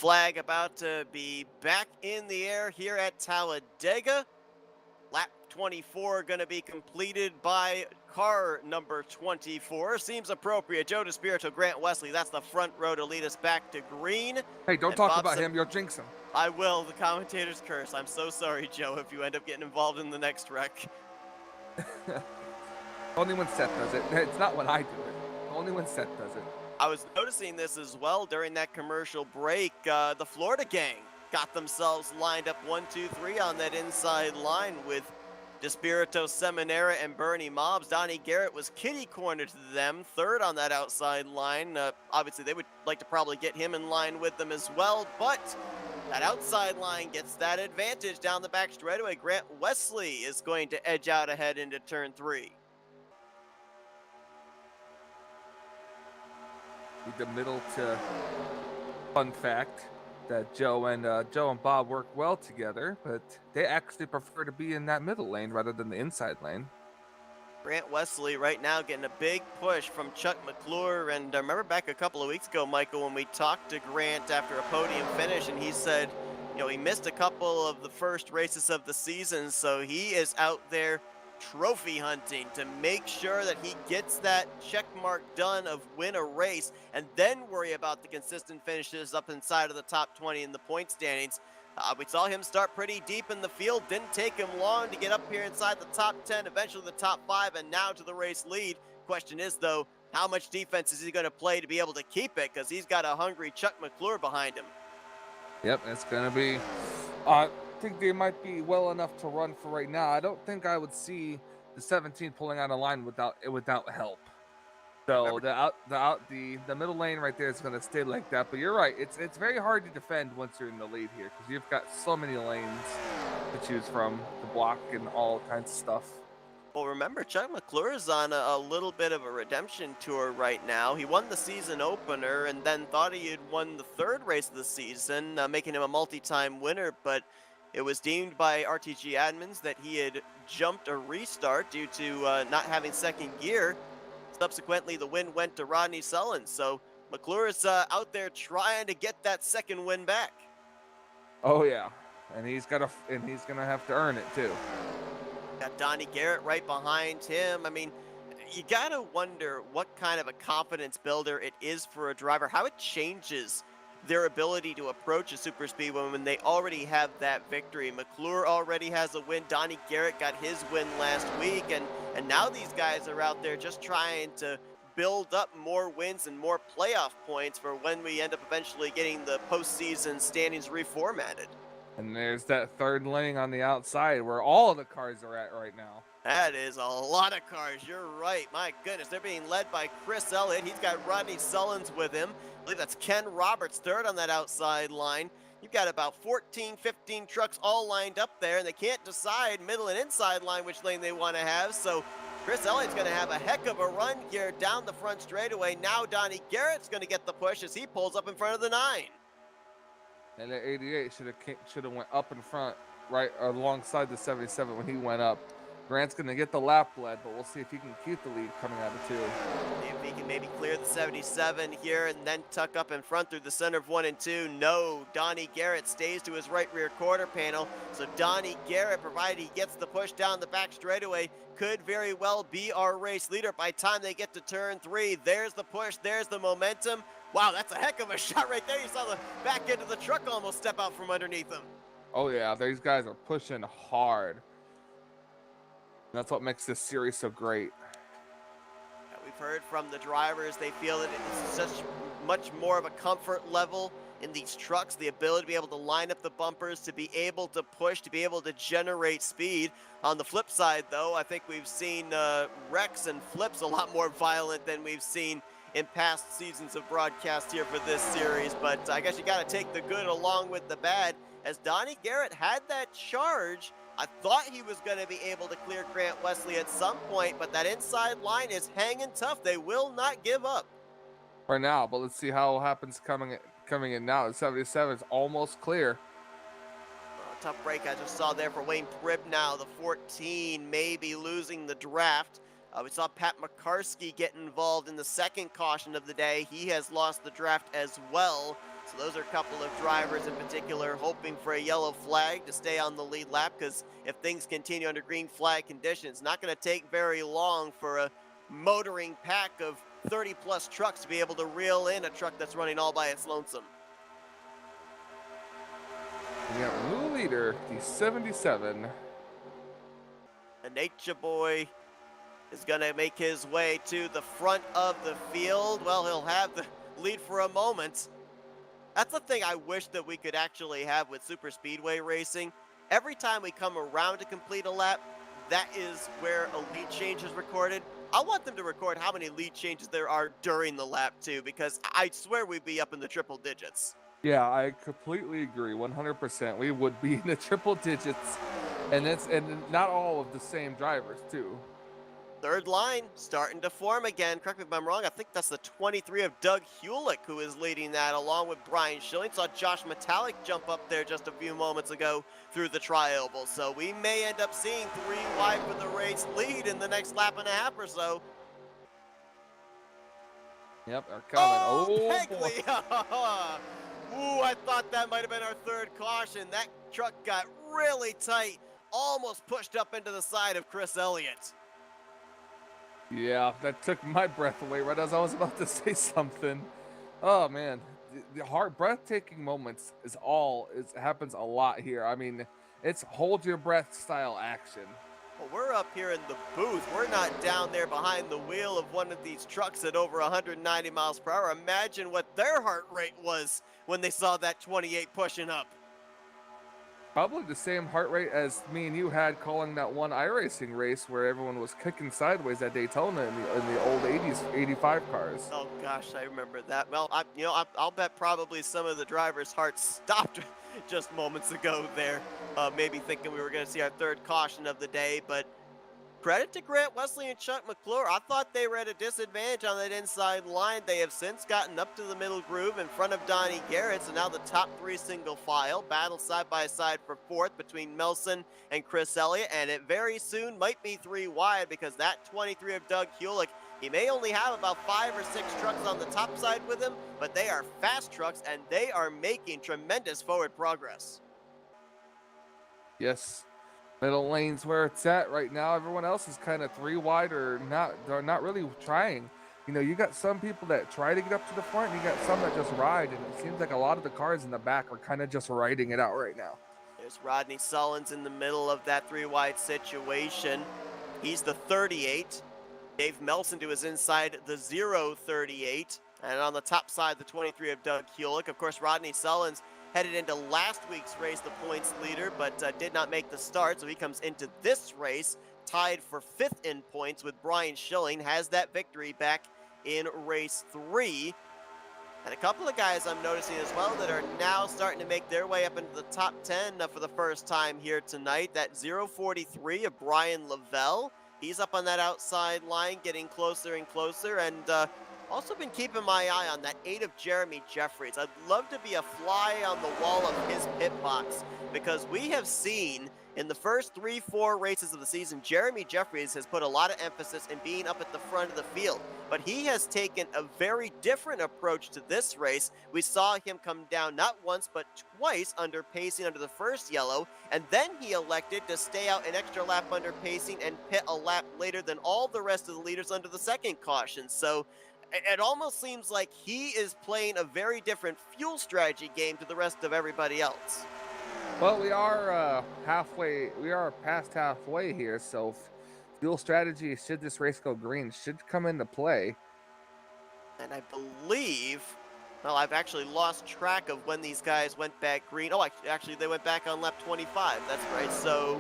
flag about to be back in the air here at Talladega. Lap 24 going to be completed by car number 24. Seems appropriate. Joe DeSpirito, Grant Wesley, that's the front row to lead us back to green. Hey, don't And talk Bob about him. You'll jinx him. I will. The commentator's curse. I'm so sorry, Joe, if you end up getting involved in the next wreck. Only when Seth does it. It's not when I do it. Only when Seth does it. I was noticing this as well during that commercial break. The Florida gang got themselves lined up 1, 2, 3 on that inside line with DeSpirito, Seminara, and Bernie Mobbs. Donnie Garrett was kitty cornered to them, third on that outside line. Obviously, they would like to probably get him in line with them as well, but that outside line gets that advantage down the back straightaway. Grant Wesley is going to edge out ahead into turn 3. The middle to fun fact that Joe and Bob work well together, but they actually prefer to be in that middle lane rather than the inside lane. Grant Wesley right now getting a big push from Chuck McClure, and I remember back a couple of weeks ago, Michael, when we talked to Grant after a podium finish, and he said, you know, he missed a couple of the first races of the season, so he is out there trophy hunting to make sure that he gets that check mark done of win a race and then worry about the consistent finishes up inside of the top 20 in the point standings. We saw him start pretty deep in the field. Didn't take him long to get up here inside the top 10, eventually the top 5, and now to the race lead. Question is, though, how much defense is he going to play to be able to keep it? Because he's got a hungry Chuck McClure behind him. Yep, it's going to be... I think they might be well enough to run for right now. I don't think I would see the 17 pulling out a line without help. So the middle lane right there is going to stay like that. But you're right, it's very hard to defend once you're in the lead here because you've got so many lanes to choose from, to block and all kinds of stuff. Well, remember, Chuck McClure is on a little bit of a redemption tour right now. He won the season opener and then thought he had won the third race of the season, making him a multi-time winner, but it was deemed by RTG admins that he had jumped a restart due to not having second gear. Subsequently, the win went to Rodney Sullen, so McClure is out there trying to get that second win back. Oh yeah, and he's gonna have to earn it too. Got Donnie Garrett right behind him. I mean, you gotta wonder what kind of a confidence builder it is for a driver, how it changes their ability to approach a super speedway when they already have that victory. McClure already has a win. Donnie Garrett got his win last week, and now these guys are out there just trying to build up more wins and more playoff points for when we end up eventually getting the postseason standings reformatted. And there's that third lane on the outside where all of the cars are at right now. That is a lot of cars. You're right. My goodness. They're being led by Chris Elliott. He's got Rodney Sullins with him. I believe that's Ken Roberts third on that outside line. You've got about 14, 15 trucks all lined up there, and they can't decide middle and inside line which lane they want to have. So Chris Elliott's going to have a heck of a run here down the front straightaway. Now Donnie Garrett's going to get the push as he pulls up in front of the 9. And the 88 should have went up in front, right alongside the 77 when he went up. Grant's going to get the lap lead, but we'll see if he can keep the lead coming out of 2. If he can maybe clear the 77 here and then tuck up in front through the center of 1 and 2. No, Donnie Garrett stays to his right rear quarter panel. So Donnie Garrett, provided he gets the push down the back straightaway, could very well be our race leader by the time they get to turn 3. There's the push, there's the momentum. Wow, that's a heck of a shot right there. You saw the back end of the truck almost step out from underneath him. Oh yeah, these guys are pushing hard. That's what makes this series so great. We've heard from the drivers, they feel that it's such much more of a comfort level in these trucks, the ability to be able to line up the bumpers, to be able to push, to be able to generate speed. On the flip side, though, I think we've seen wrecks and flips a lot more violent than we've seen in past seasons of broadcast here for this series. But I guess you got to take the good along with the bad. As Donnie Garrett had that charge, I thought he was going to be able to clear Grant Wesley at some point, but that inside line is hanging tough. They will not give up. For now, but let's see how it happens coming in now. The 77 is almost clear. Tough break I just saw there for Wayne Pribb now. The 14 maybe losing the draft. We saw Pat McCarskey get involved in the second caution of the day. He has lost the draft as well. So those are a couple of drivers in particular hoping for a yellow flag to stay on the lead lap, because if things continue under green flag conditions, it's not going to take very long for a motoring pack of 30-plus trucks to be able to reel in a truck that's running all by its lonesome. We got new leader, the 77. And Nature Boy is going to make his way to the front of the field. Well, he'll have the lead for a moment. That's the thing I wish that we could actually have with super speedway racing. Every time we come around to complete a lap, that is where a lead change is recorded. I want them to record how many lead changes there are during the lap too, because I swear we'd be up in the triple digits. Yeah, I completely agree, 100%. We would be in the triple digits, and not all of the same drivers too. Third line starting to form again. Correct me if I'm wrong. I think that's the 23 of Doug Hewlick who is leading that, along with Brian Schilling. Saw Josh Metallic jump up there just a few moments ago through the tri-oval. So we may end up seeing 3 wide for the race lead in the next lap and a half or so. Yep, they're coming. Oh, Kegley. Ooh, I thought that might have been our third caution. That truck got really tight, almost pushed up into the side of Chris Elliott. Yeah, that took my breath away right as I was about to say something. Oh man, the hard, breathtaking moments happens a lot here. I mean, it's hold your breath style action. Well, we're up here in the booth. We're not down there behind the wheel of one of these trucks at over 190 miles per hour. Imagine what their heart rate was when they saw that 28 pushing up. Probably the same heart rate as me and you had calling that one iRacing race where everyone was kicking sideways at Daytona in the old 80s, 85 cars. Oh gosh, I remember that. Well, I'll bet probably some of the drivers' hearts stopped just moments ago there, maybe thinking we were going to see our third caution of the day. But credit to Grant Wesley and Chuck McClure. I thought they were at a disadvantage on that inside line. They have since gotten up to the middle groove in front of Donnie Garrett. So now the top 3 single file battle side by side for fourth between Melson and Chris Elliott. And it very soon might be 3 wide, because that 23 of Doug Hewlick, he may only have about 5 or 6 trucks on the top side with him, but they are fast trucks and they are making tremendous forward progress. Yes. Middle lane's where it's at right now. Everyone else is kind of 3 wide or not. They're not really trying. You know, you got some people that try to get up to the front, and you got some that just ride, and it seems like a lot of the cars in the back are kind of just riding it out right now. There's Rodney Sullins in the middle of that 3 wide situation. He's the 38. Dave Melson to his inside, the 038. And on the top side, the 23 of Doug Hewlick. Of course, Rodney Sullins headed into last week's race, the points leader, but did not make the start. So he comes into this race tied for 5th in points with Brian Schilling, has that victory back in race 3. And a couple of guys I'm noticing as well that are now starting to make their way up into the top 10 for the first time here tonight. That 043 of Brian Lavelle. He's up on that outside line, getting closer and closer, and also been keeping my eye on that 8 of Jeremy Jeffries. I'd love to be a fly on the wall of his pit box, because we have seen in the first 3-4 races of the season, Jeremy Jeffries has put a lot of emphasis in being up at the front of the field, but he has taken a very different approach to this race. We saw him come down not once, but twice under pacing under the first yellow, and then he elected to stay out an extra lap under pacing and pit a lap later than all the rest of the leaders under the second caution. So it almost seems like he is playing a very different fuel strategy game to the rest of everybody else. Well, we are past halfway here, so fuel strategy, should this race go green, should come into play. And I believe, well, I've actually lost track of when these guys went back green. Oh, actually, they went back on lap 25. That's right. So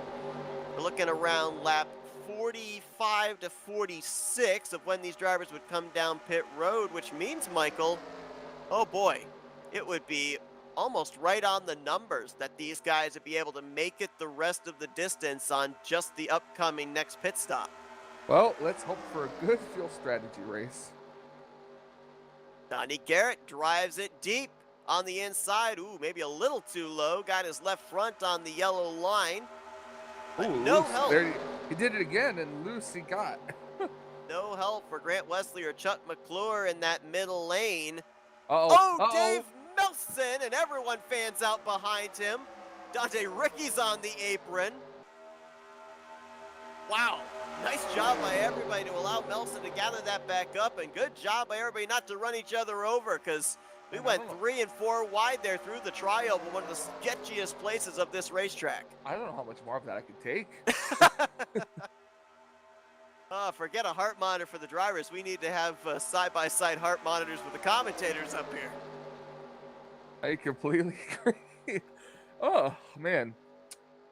we're looking around lap 45 to 46 of when these drivers would come down pit road, which means, Michael, oh boy, it would be almost right on the numbers that these guys would be able to make it the rest of the distance on just the upcoming next pit stop. Well, let's hope for a good fuel strategy race. Donnie Garrett drives it deep on the inside. Ooh, maybe a little too low. Got his left front on the yellow line. Ooh, no loose. help. There he did it again, and loose he got. No help for Grant Wesley or Chuck McClure in that middle lane. Uh-oh. Oh, Uh-oh. Dave Melson, and everyone fans out behind him. Dante Ricky's on the apron. Wow, nice job by everybody to allow Melson to gather that back up, and good job by everybody not to run each other over, because we went 3 and 4 wide there through the trioval, one of the sketchiest places of this racetrack. I don't know how much more of that I could take. Forget a heart monitor for the drivers. We need to have side-by-side heart monitors with the commentators up here. I completely agree. Oh, man.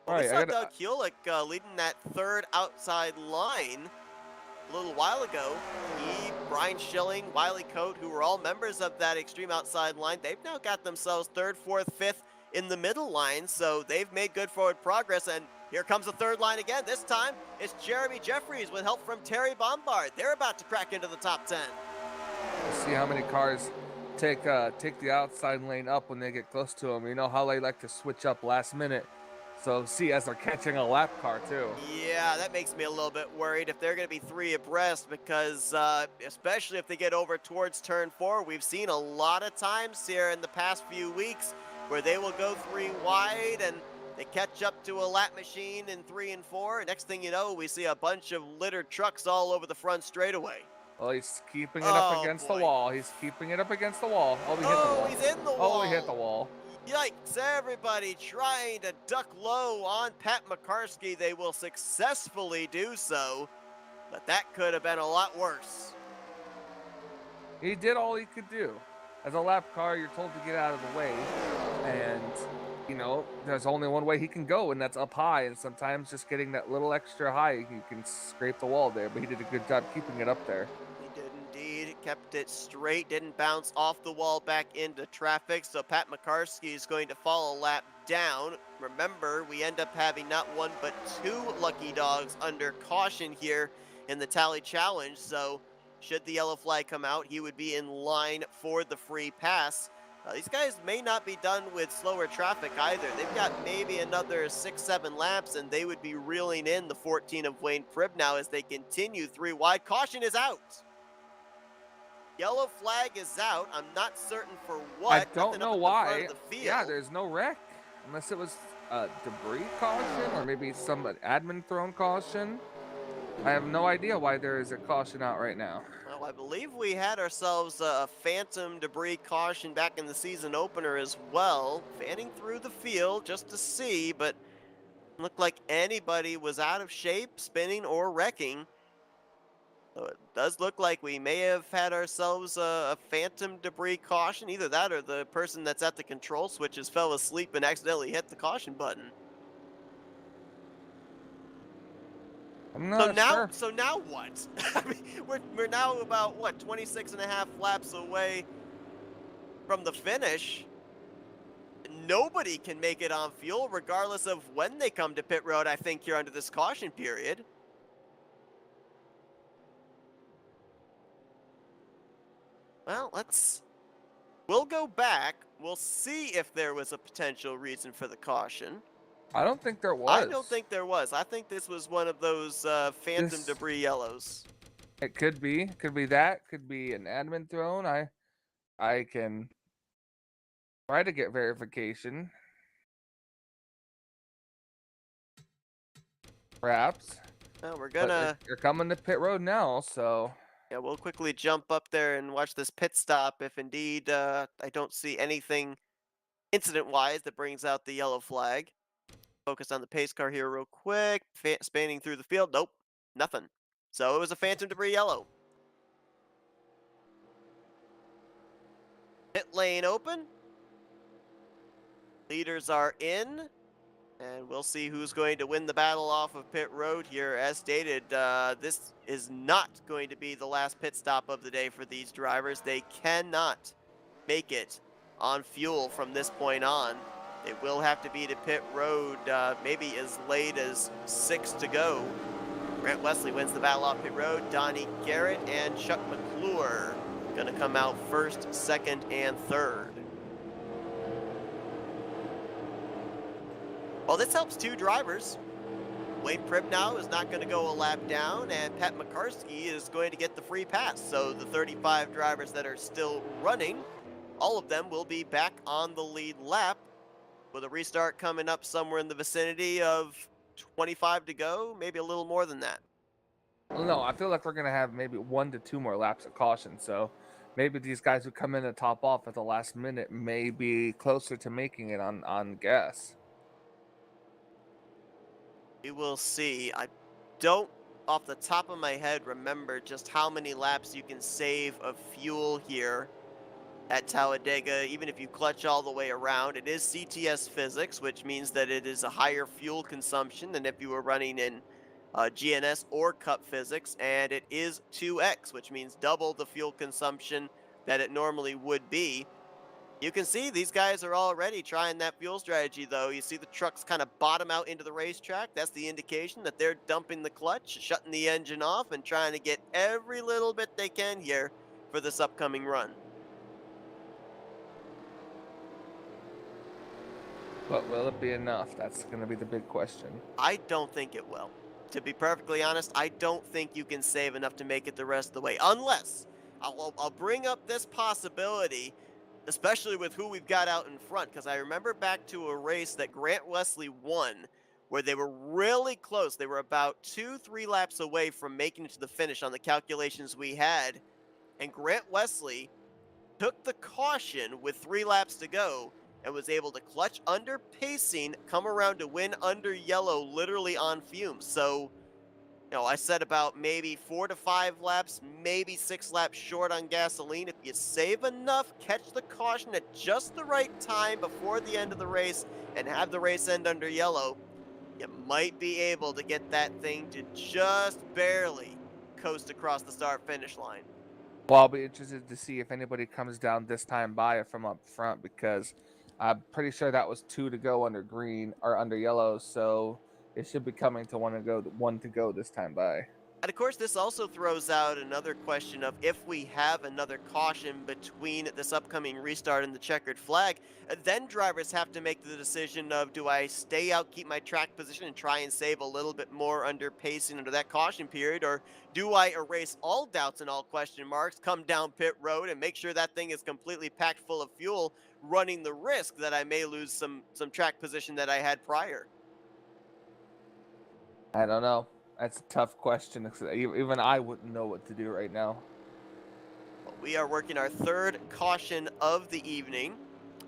Well, All we right, saw Doug Kulik leading that third outside line a little while ago. He, Brian Schilling, Wiley Coate, who were all members of that extreme outside line, they've now got themselves 3rd, 4th, 5th in the middle line, so they've made good forward progress. And here comes the third line again. This time, it's Jeremy Jeffries with help from Terry Bombard. They're about to crack into the top 10. We'll see how many cars take the outside lane up when they get close to them. You know how they like to switch up last minute. So see as they're catching a lap car too. Yeah, that makes me a little bit worried if they're going to be 3 abreast, because especially if they get over towards turn 4, we've seen a lot of times here in the past few weeks where they will go 3 wide and they catch up to a lap machine in 3 and 4. And next thing you know, we see a bunch of littered trucks all over the front straightaway. Well, he's keeping it up against the wall. He's keeping it up against the wall. Oh, he hit the wall. He's in the wall. Oh, he hit the wall. Yikes, everybody trying to duck low on Pat McCarskey. They will successfully do so, but that could have been a lot worse. He did all he could do. As a lap car, you're told to get out of the way, and, you know, there's only one way he can go, and that's up high, and sometimes just getting that little extra high, you can scrape the wall there, but he did a good job keeping it up there. He did indeed, kept it straight, didn't bounce off the wall back into traffic, so Pat McCarskey is going to fall a lap down. Remember, we end up having not 1 but 2 lucky dogs under caution here in the Tally Challenge, so should the yellow flag come out, he would be in line for the free pass. These guys may not be done with slower traffic either. They've got maybe another 6-7 laps, and they would be reeling in the 14 of Wayne Pribb now as they continue 3 wide. Caution is out. Yellow flag is out. I'm not certain for what. I don't know why. The Yeah, there's no wreck. Unless it was debris caution or maybe some admin thrown caution. I have no idea why there is a caution out right now. Well, I believe we had ourselves a phantom debris caution back in the season opener as well. Fanning through the field just to see, but looked like anybody was out of shape, spinning, or wrecking. So it does look like we may have had ourselves a phantom debris caution. Either that or the person that's at the control switches fell asleep and accidentally hit the caution button. I'm not sure. So now what? I mean, we're now about, what, 26 and a half laps away from the finish. Nobody can make it on fuel regardless of when they come to pit road, I think, here under this caution period. Well, we'll go back. We'll see if there was a potential reason for the caution. I don't think there was. I don't think there was. I think this was one of those phantom debris yellows. It could be. Could be that. Could be an admin thrown. I can try to get verification. Perhaps. Well, we're gonna. They're coming to pit road now, so. Yeah, we'll quickly jump up there and watch this pit stop if indeed I don't see anything incident-wise that brings out the yellow flag. Focus on the pace car here real quick. Spanning through the field. Nope, nothing. So it was a phantom debris yellow. Pit lane open. Leaders are in. And we'll see who's going to win the battle off of pit road here. As stated, this is not going to be the last pit stop of the day for these drivers. They cannot make it on fuel from this point on. It will have to be to pit road maybe as late as 6 to go. Grant Wesley wins the battle off pit road. Donnie Garrett and Chuck McClure going to come out first, second, and third. Well, this helps 2 drivers. Wayne Pribnow is not going to go a lap down, and Pat Makarski is going to get the free pass. So the 35 drivers that are still running, all of them will be back on the lead lap, with a restart coming up somewhere in the vicinity of 25 to go, maybe a little more than that. Well, no, I feel like we're going to have maybe 1 to 2 more laps of caution. So maybe these guys who come in and top off at the last minute may be closer to making it on gas. We will see. I don't, off the top of my head, remember just how many laps you can save of fuel here at Talladega, even if you clutch all the way around. It is CTS physics, which means that it is a higher fuel consumption than if you were running in GNS or Cup physics, and it is 2x, which means double the fuel consumption that it normally would be. You can see these guys are already trying that fuel strategy, though. You see the trucks kind of bottom out into the racetrack. That's the indication that they're dumping the clutch, shutting the engine off, and trying to get every little bit they can here for this upcoming run. But will it be enough? That's going to be the big question. I don't think it will. To be perfectly honest, I don't think you can save enough to make it the rest of the way, unless I'll bring up this possibility, especially with who we've got out in front, because I remember back to a race that Grant Wesley won where they were really close. They were about 2-3 laps away from making it to the finish on the calculations we had, and Grant Wesley took the caution with 3 laps to go and was able to clutch under pacing, come around to win under yellow, literally on fumes. So, you know, I said about maybe 4 to 5 laps, maybe 6 laps short on gasoline. If you save enough, catch the caution at just the right time before the end of the race, and have the race end under yellow, you might be able to get that thing to just barely coast across the start-finish line. Well, I'll be interested to see if anybody comes down this time by it from up front, because I'm pretty sure that was 2 to go under green or under yellow, so it should be coming to 1 to go this time by. And of course, this also throws out another question of if we have another caution between this upcoming restart and the checkered flag, then drivers have to make the decision of, do I stay out, keep my track position, and try and save a little bit more under pacing under that caution period, or do I erase all doubts and all question marks, come down pit road, and make sure that thing is completely packed full of fuel, running the risk that I may lose some track position that I had prior? I don't know. That's a tough question. Even I wouldn't know what to do right now. Well, we are working our 3rd caution of the evening.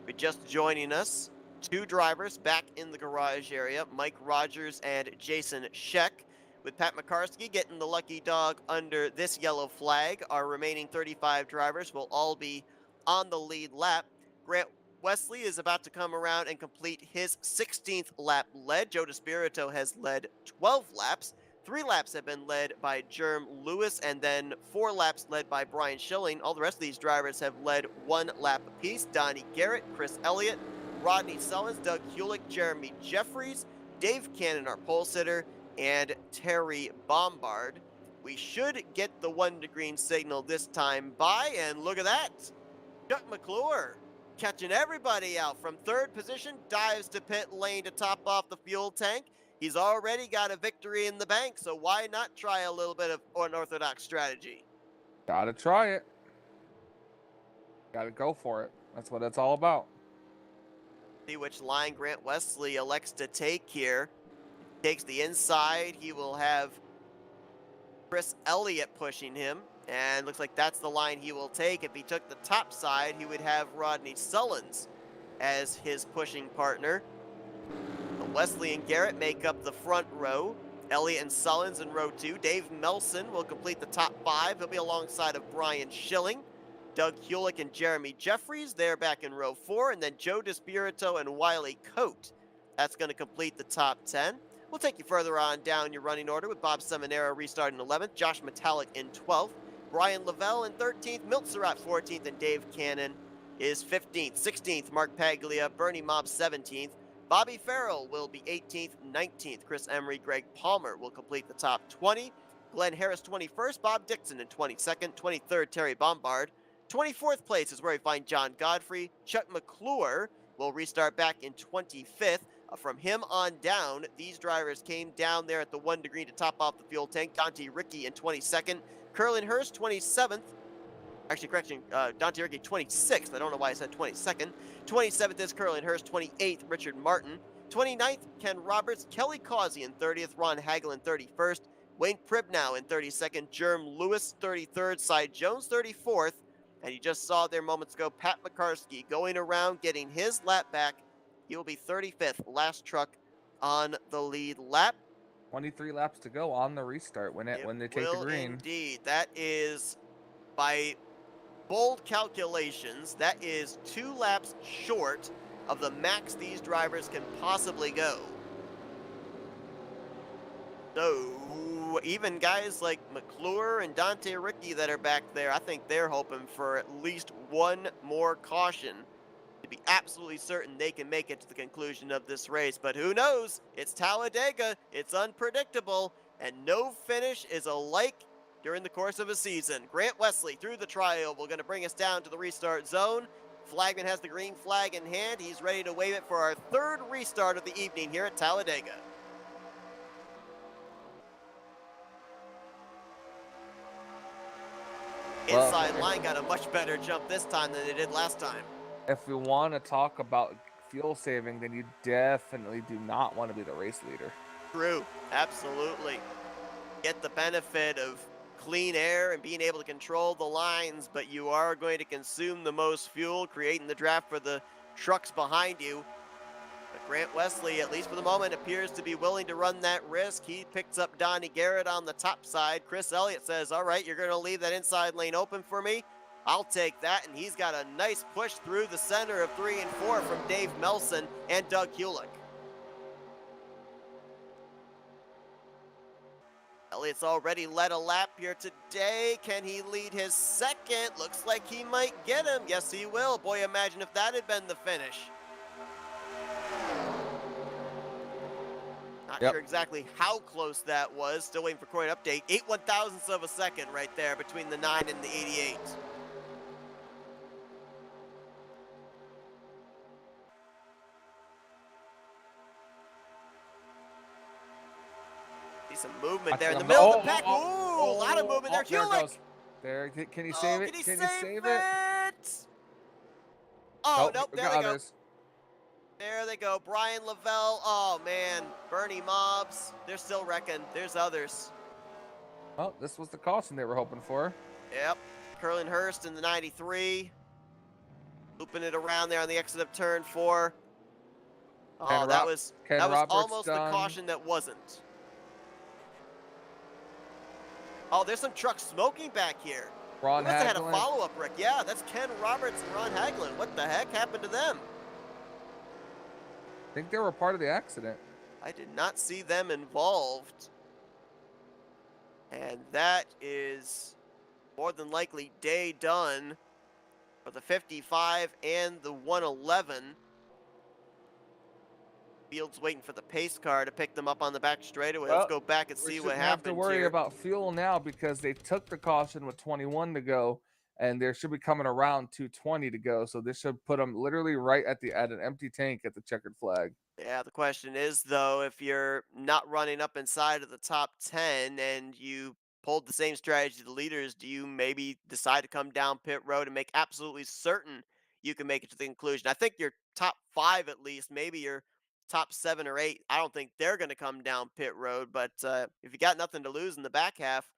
We're just joining us, 2 drivers back in the garage area, Mike Rogers and Jason Scheck, with Pat Makarski getting the lucky dog under this yellow flag. Our remaining 35 drivers will all be on the lead lap. Grant Wesley is about to come around and complete his 16th lap led. Joe DeSpirito has led 12 laps. 3 laps have been led by Jerm Lewis, and then 4 laps led by Brian Schilling. All the rest of these drivers have led 1 lap apiece. Donnie Garrett, Chris Elliott, Rodney Sullins, Doug Hewlick, Jeremy Jeffries, Dave Cannon, our pole sitter, and Terry Bombard. We should get the 1 to green signal this time by, and look at that. Chuck McClure catching everybody out from 3rd position, dives to pit lane to top off the fuel tank. He's already got a victory in the bank, so why not try a little bit of unorthodox strategy? Gotta try it. Gotta go for it. That's what it's all about. See which line Grant Wesley elects to take here. Takes the inside. He will have Chris Elliott pushing him, and looks like that's the line he will take. If he took the top side, he would have Rodney Sullins as his pushing partner. Wesley and Garrett make up the front row. Elliott and Sullins in row 2. Dave Melson will complete the top 5. He'll be alongside of Brian Schilling. Doug Hewlick and Jeremy Jeffries, they're back in row 4. And then Joe DeSpirito and Wiley Coate. That's going to complete the top 10. We'll take you further on down your running order with Bob Seminara restarting 11th, Josh Metallic in 12th, Brian Lavelle in 13th, Milt Surratt 14th, and Dave Cannon is 15th. 16th, Mark Paglia, Bernie Mobb 17th. Bobby Farrell will be 18th, 19th. Chris Emery, Greg Palmer will complete the top 20. Glenn Harris 21st, Bob Dixon in 22nd, 23rd, Terry Bombard. 24th place is where we find John Godfrey. Chuck McClure will restart back in 25th. From him on down, these drivers came down there at the 1 degree to top off the fuel tank. Dante Ricky in 22nd, Curlin Hurst 27th. Actually, correction, Dante Ricky 26th. I don't know why I said 22nd. 27th is Curlin Hurst. 28th, Richard Martin. 29th, Ken Roberts. Kelly Causey in 30th. Ron Hagel in 31st. Wayne Pribnow in 32nd. Jerm Lewis 33rd. Cy Jones 34th. And you just saw there moments ago, Pat McCarskey going around getting his lap back. He will be 35th, last truck on the lead lap. 23 laps to go on the restart when they take the green. Indeed. That is, by bold calculations, that is 2 laps short of the max these drivers can possibly go. So even guys like McClure and Dante Ricky that are back there, I think they're hoping for at least one more caution to be absolutely certain they can make it to the conclusion of this race. But who knows? It's Talladega, it's unpredictable, and no finish is alike during the course of a season. Grant Wesley through the tri-oval, going to bring us down to the restart zone. Flagman has the green flag in hand. He's ready to wave it for our 3rd restart of the evening here at Talladega. Inside line got a much better jump this time than they did last time. If we want to talk about fuel saving, then you definitely do not want to be the race leader. True, absolutely. Get the benefit of clean air and being able to control the lines, but you are going to consume the most fuel, creating the draft for the trucks behind you. But Grant Wesley, at least for the moment, appears to be willing to run that risk. He picks up Donnie Garrett on the top side. Chris Elliott says, all right, you're going to leave that inside lane open for me. I'll take that, and he's got a nice push through the center of 3 and 4 from Dave Melson and Doug Hulick. Elliott's already led a lap here today. Can he lead his 2nd? Looks like he might get him. Yes, he will. Boy, imagine if that had been the finish. Not sure exactly how close that was. Still waiting for Corey to update. 8 1/1000ths of a second right there between the 9 and the 88. See some movement there in the middle of the pack. Ooh, a lot of movement there. Hulick! There, can he save it? Can he save it? Oh, nope, there they go. There they go. Brian Lavelle. Oh, man. Bernie Mobbs. They're still wrecking. There's others. Well, this was the caution they were hoping for. Yep. Curlin Hurst in the 93. Looping it around there on the exit of turn 4. Oh, that was almost the caution that wasn't. Oh, there's some trucks smoking back here. Ron Hagelin had a Hagelin. follow-up wreck. Yeah, that's Ken Roberts and Ron Hagelin. What the heck happened to them? I think they were part of the accident. I did not see them involved. And that is more than likely day done for the 55 and the 111. Fields waiting for the pace car to pick them up on the back straightaway. Let's go back and see what happened here. We have to worry about fuel now because they took the caution with 21 to go, and they should be coming around 220 to go. So this should put them literally right at an empty tank at the checkered flag. Yeah, the question is, though, if you're not running up inside of the top 10 and you pulled the same strategy the leaders, do you maybe decide to come down pit road and make absolutely certain you can make it to the conclusion? I think your top 5 at least, maybe your top 7 or 8, I don't think they're going to come down pit road, but if you got nothing to lose in the back half,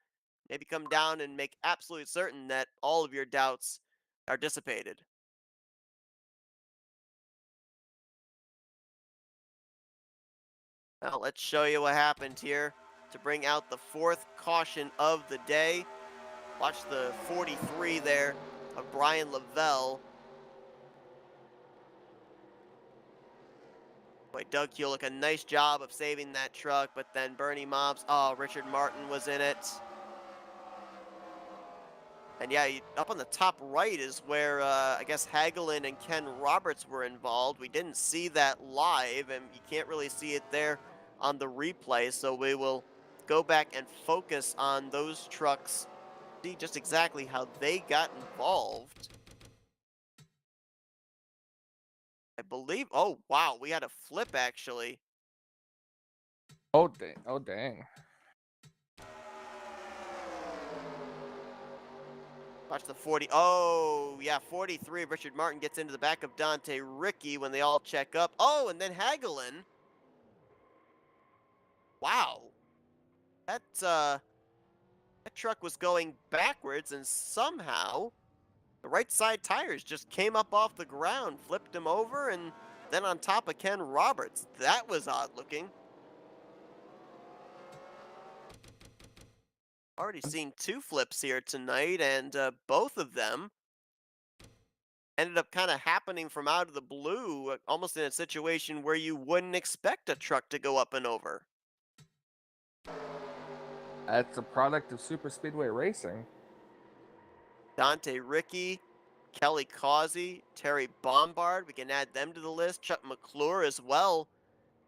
maybe come down and make absolutely certain that all of your doubts are dissipated. Well, let's show you what happened here to bring out the 4th caution of the day. Watch the 43 there of Brian Lavelle. Boy, Doug Hulick, a nice job of saving that truck, but then Bernie Mobbs, Richard Martin was in it. And yeah, up on the top right is where I guess Hagelin and Ken Roberts were involved. We didn't see that live, and you can't really see it there on the replay, so we will go back and focus on those trucks, see just exactly how they got involved. I believe. Oh, wow. We had a flip, actually. Oh, dang. Oh, dang. Watch the 40. Oh, yeah, 43. Richard Martin gets into the back of Dante Ricky when they all check up. Oh, and then Hagelin. Wow. That truck was going backwards, and somehow the right side tires just came up off the ground, flipped him over, and then on top of Ken Roberts. That was odd looking. Already seen 2 flips here tonight, and both of them ended up kind of happening from out of the blue, almost in a situation where you wouldn't expect a truck to go up and over. That's a product of super speedway racing. Dante Ricky, Kelly Causey, Terry Bombard, we can add them to the list. Chuck McClure as well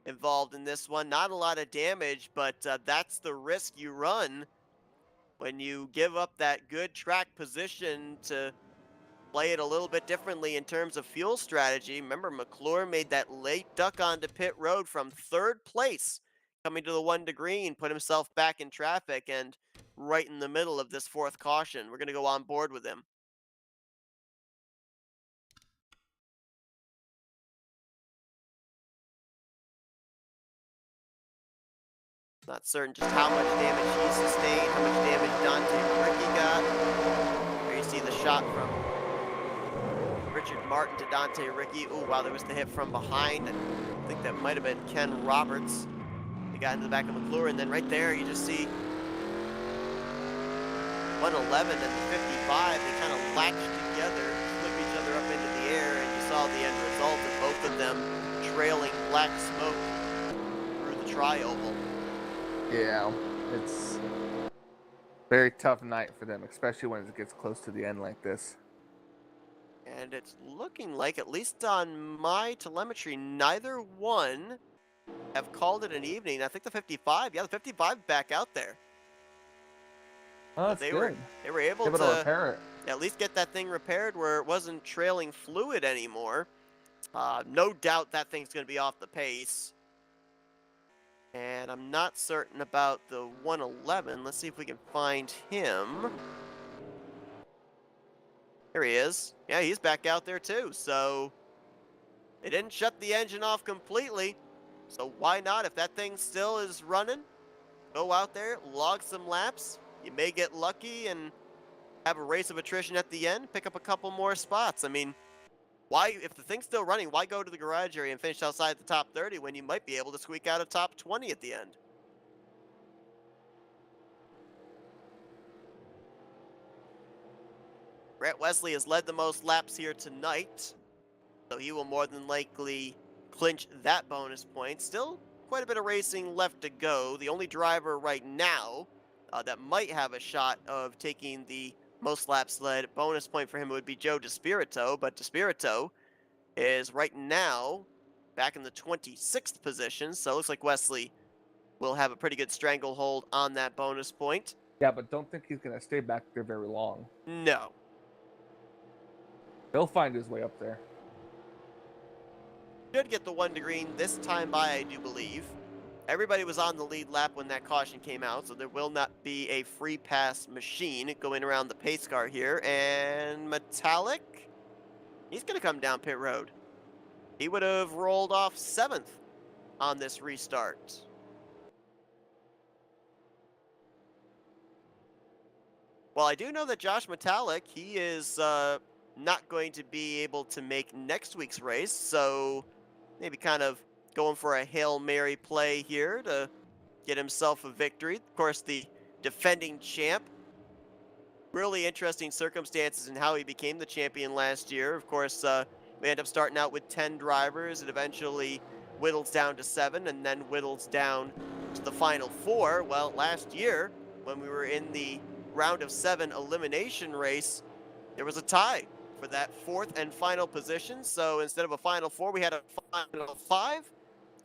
involved in this one. Not a lot of damage, but that's the risk you run when you give up that good track position to play it a little bit differently in terms of fuel strategy. Remember, McClure made that late duck onto pit road from 3rd place, coming to the 1 to green, put himself back in traffic, and right in the middle of this 4th caution. We're going to go on board with him. Not certain just how much damage he sustained, how much damage Dante Ricky got. Here you see the shot from Richard Martin to Dante Ricky. Oh, wow, there was the hit from behind. I think that might have been Ken Roberts. He got into the back of McClure, and then right there you just see 111 and the 55. They kind of latched together, flip each other up into the air, and you saw the end result of both of them trailing black smoke through the tri-oval. Yeah, it's a very tough night for them, especially when it gets close to the end like this. And it's looking like, at least on my telemetry, neither one have called it an evening. I think the 55, yeah, the 55 back out there. Oh, that's They good. were able Able to to repair it. at least get that thing repaired where it wasn't trailing fluid anymore. No doubt that thing's going to be off the pace. And I'm not certain about the 111. Let's see if we can find him. Here he is. Yeah, he's back out there too. So they didn't shut the engine off completely. So why not? If that thing still is running, go out there, log some laps. You may get lucky and have a race of attrition at the end, pick up a couple more spots. I mean, why, if the thing's still running, why go to the garage area and finish outside the top 30 when you might be able to squeak out a top 20 at the end? Brett Wesley has led the most laps here tonight, so he will more than likely clinch that bonus point. Still quite a bit of racing left to go. The only driver right now that might have a shot of taking the most laps led bonus point for him would be Joe DeSpirito, but DeSpirito is right now back in the 26th position, so it looks like Wesley will have a pretty good stranglehold on that bonus point. Yeah, but don't think he's going to stay back there very long. No. He'll find his way up there. Should get the 1 to green this time by, I do believe. Everybody was on the lead lap when that caution came out, so there will not be a free pass machine going around the pace car here. And Metallic, he's going to come down pit road. He would have rolled off 7th on this restart. Well, I do know that Josh Metallic, he is not going to be able to make next week's race, so maybe kind of going for a Hail Mary play here to get himself a victory. Of course, the defending champ. Really interesting circumstances in how he became the champion last year. Of course, we end up starting out with 10 drivers. It eventually whittles down to 7 and then whittles down to the final 4. Well, last year, when we were in the round of 7 elimination race, there was a tie for that 4th and final position. So instead of a final 4, we had a final 5,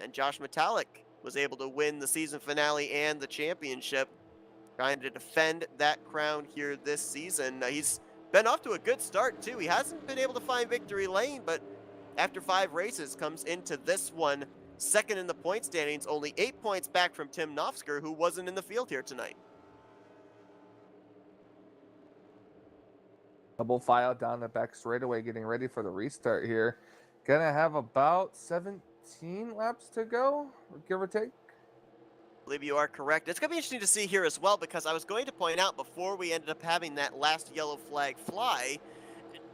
and Josh Metallic was able to win the season finale and the championship, trying to defend that crown here this season. He's been off to a good start too. He hasn't been able to find victory lane, but after 5 races, comes into this one second in the point standings, only 8 points back from Tim Nofsker, who wasn't in the field here tonight. Double file down the back straightaway, getting ready for the restart here. Gonna have about 17 laps to go, give or take. I believe you are correct. It's going to be interesting to see here as well, because I was going to point out before we ended up having that last yellow flag fly,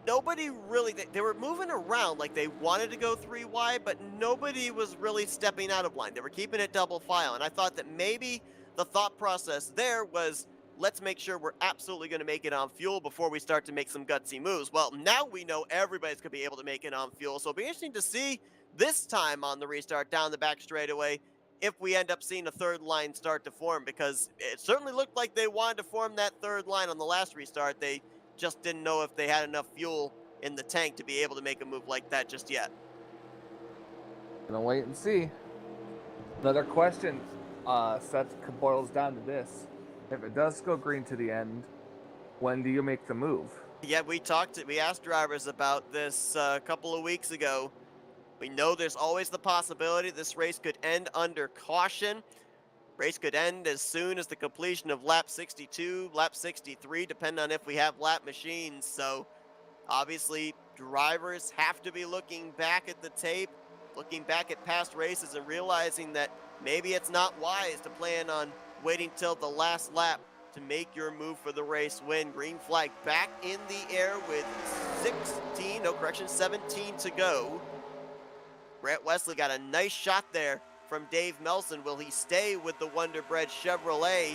nobody really, they were moving around like they wanted to go 3 wide, but nobody was really stepping out of line. They were keeping it double file, and I thought that maybe the thought process there was, let's make sure we're absolutely going to make it on fuel before we start to make some gutsy moves. Well, now we know everybody's going to be able to make it on fuel, so it'll be interesting to see this time on the restart down the back straightaway if we end up seeing a third line start to form, because it certainly looked like they wanted to form that third line on the last restart. They just didn't know if they had enough fuel in the tank to be able to make a move like that just yet. Gonna wait and see. Another question boils down to this. If it does go green to the end, when do you make the move? Yeah, we asked drivers about this a couple of weeks ago. We know there's always the possibility this race could end under caution. Race could end as soon as the completion of lap 62, lap 63, depending on if we have lap machines. So obviously drivers have to be looking back at the tape, looking back at past races, and realizing that maybe it's not wise to plan on waiting till the last lap to make your move for the race win. Green flag back in the air with 17 to go. Grant Wesley got a nice shot there from Dave Melson. Will he stay with the Wonder Bread Chevrolet,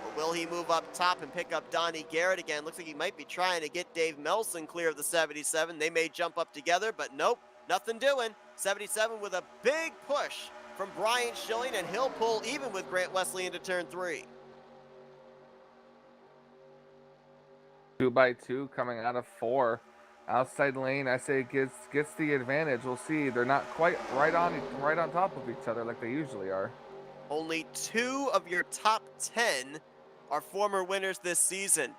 or will he move up top and pick up Donnie Garrett again? Looks like he might be trying to get Dave Melson clear of the 77. They may jump up together, but nope, nothing doing. 77 with a big push from Brian Schilling, and he'll pull even with Grant Wesley into turn 3. 2 by 2 coming out of 4. Outside lane, I say gets the advantage. We'll see. They're not quite right on top of each other like they usually are. Only 2 of your top 10 are former winners this season.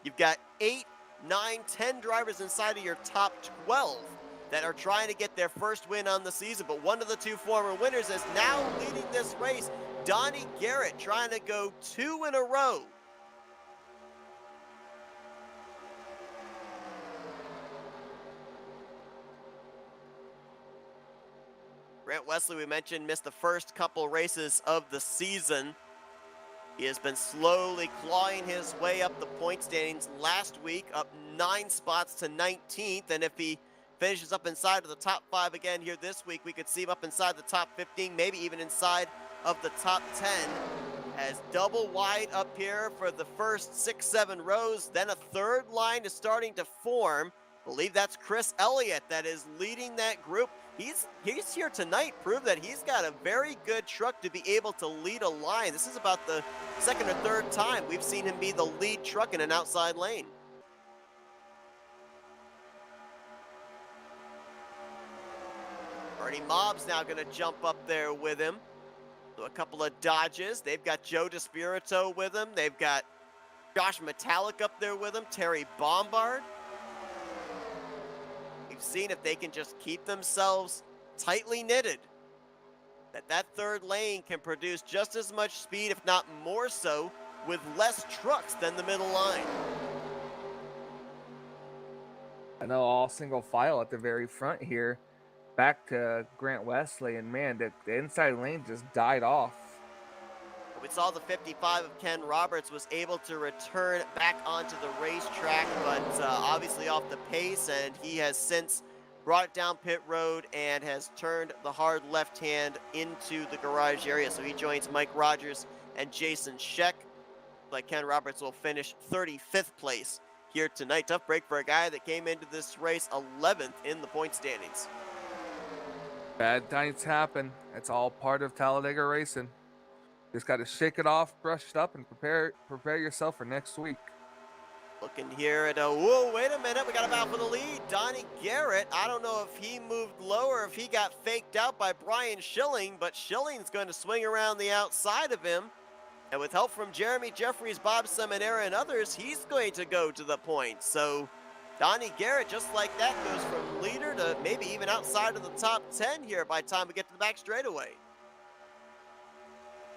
You've got 8, 9, 10 drivers inside of your top 12 that are trying to get their first win on the season, but one of the 2 former winners is now leading this race. Donnie Garrett trying to go 2 in a row. Grant Wesley, we mentioned, missed the first couple races of the season. He has been slowly clawing his way up the point standings. Last week, up 9 spots to 19th, and if he finishes up inside of the top 5 again here this week, we could see him up inside the top 15, maybe even inside of the top 10. As double wide up here for the first 6-7 rows, then a third line is starting to form. I believe that's Chris Elliott that is leading that group. He's here tonight, proved that he's got a very good truck to be able to lead a line. This is about the second or third time we've seen him be the lead truck in an outside lane. Bernie Mobb's now going to jump up there with him. So a couple of Dodges. They've got Joe DeSpirito with him. They've got Josh Metallic up there with him. Terry Bombard. We've seen if they can just keep themselves tightly knitted, that third lane can produce just as much speed, if not more so, with less trucks than the middle line. I know, all single file at the very front here. Back to Grant Wesley, and man, the inside lane just died off. We saw the 55 of Ken Roberts was able to return back onto the racetrack, but obviously off the pace, and he has since brought it down pit road and has turned the hard left hand into the garage area. So he joins Mike Rogers and Jason Scheck. Like Ken Roberts will finish 35th place here tonight. Tough break for a guy that came into this race 11th in the point standings. Bad nights happen. It's all part of Talladega racing. Just got to shake it off, brush it up, and prepare yourself for next week. Looking here at whoa, wait a minute, we got a battle for the lead. Donnie Garrett, I don't know if he moved lower, if he got faked out by Brian Schilling, but Schilling's going to swing around the outside of him. And with help from Jeremy Jeffries, Bob Seminara, and others, he's going to go to the point. So Donnie Garrett, just like that, goes from leader to maybe even outside of the top 10 here by the time we get to the back straightaway.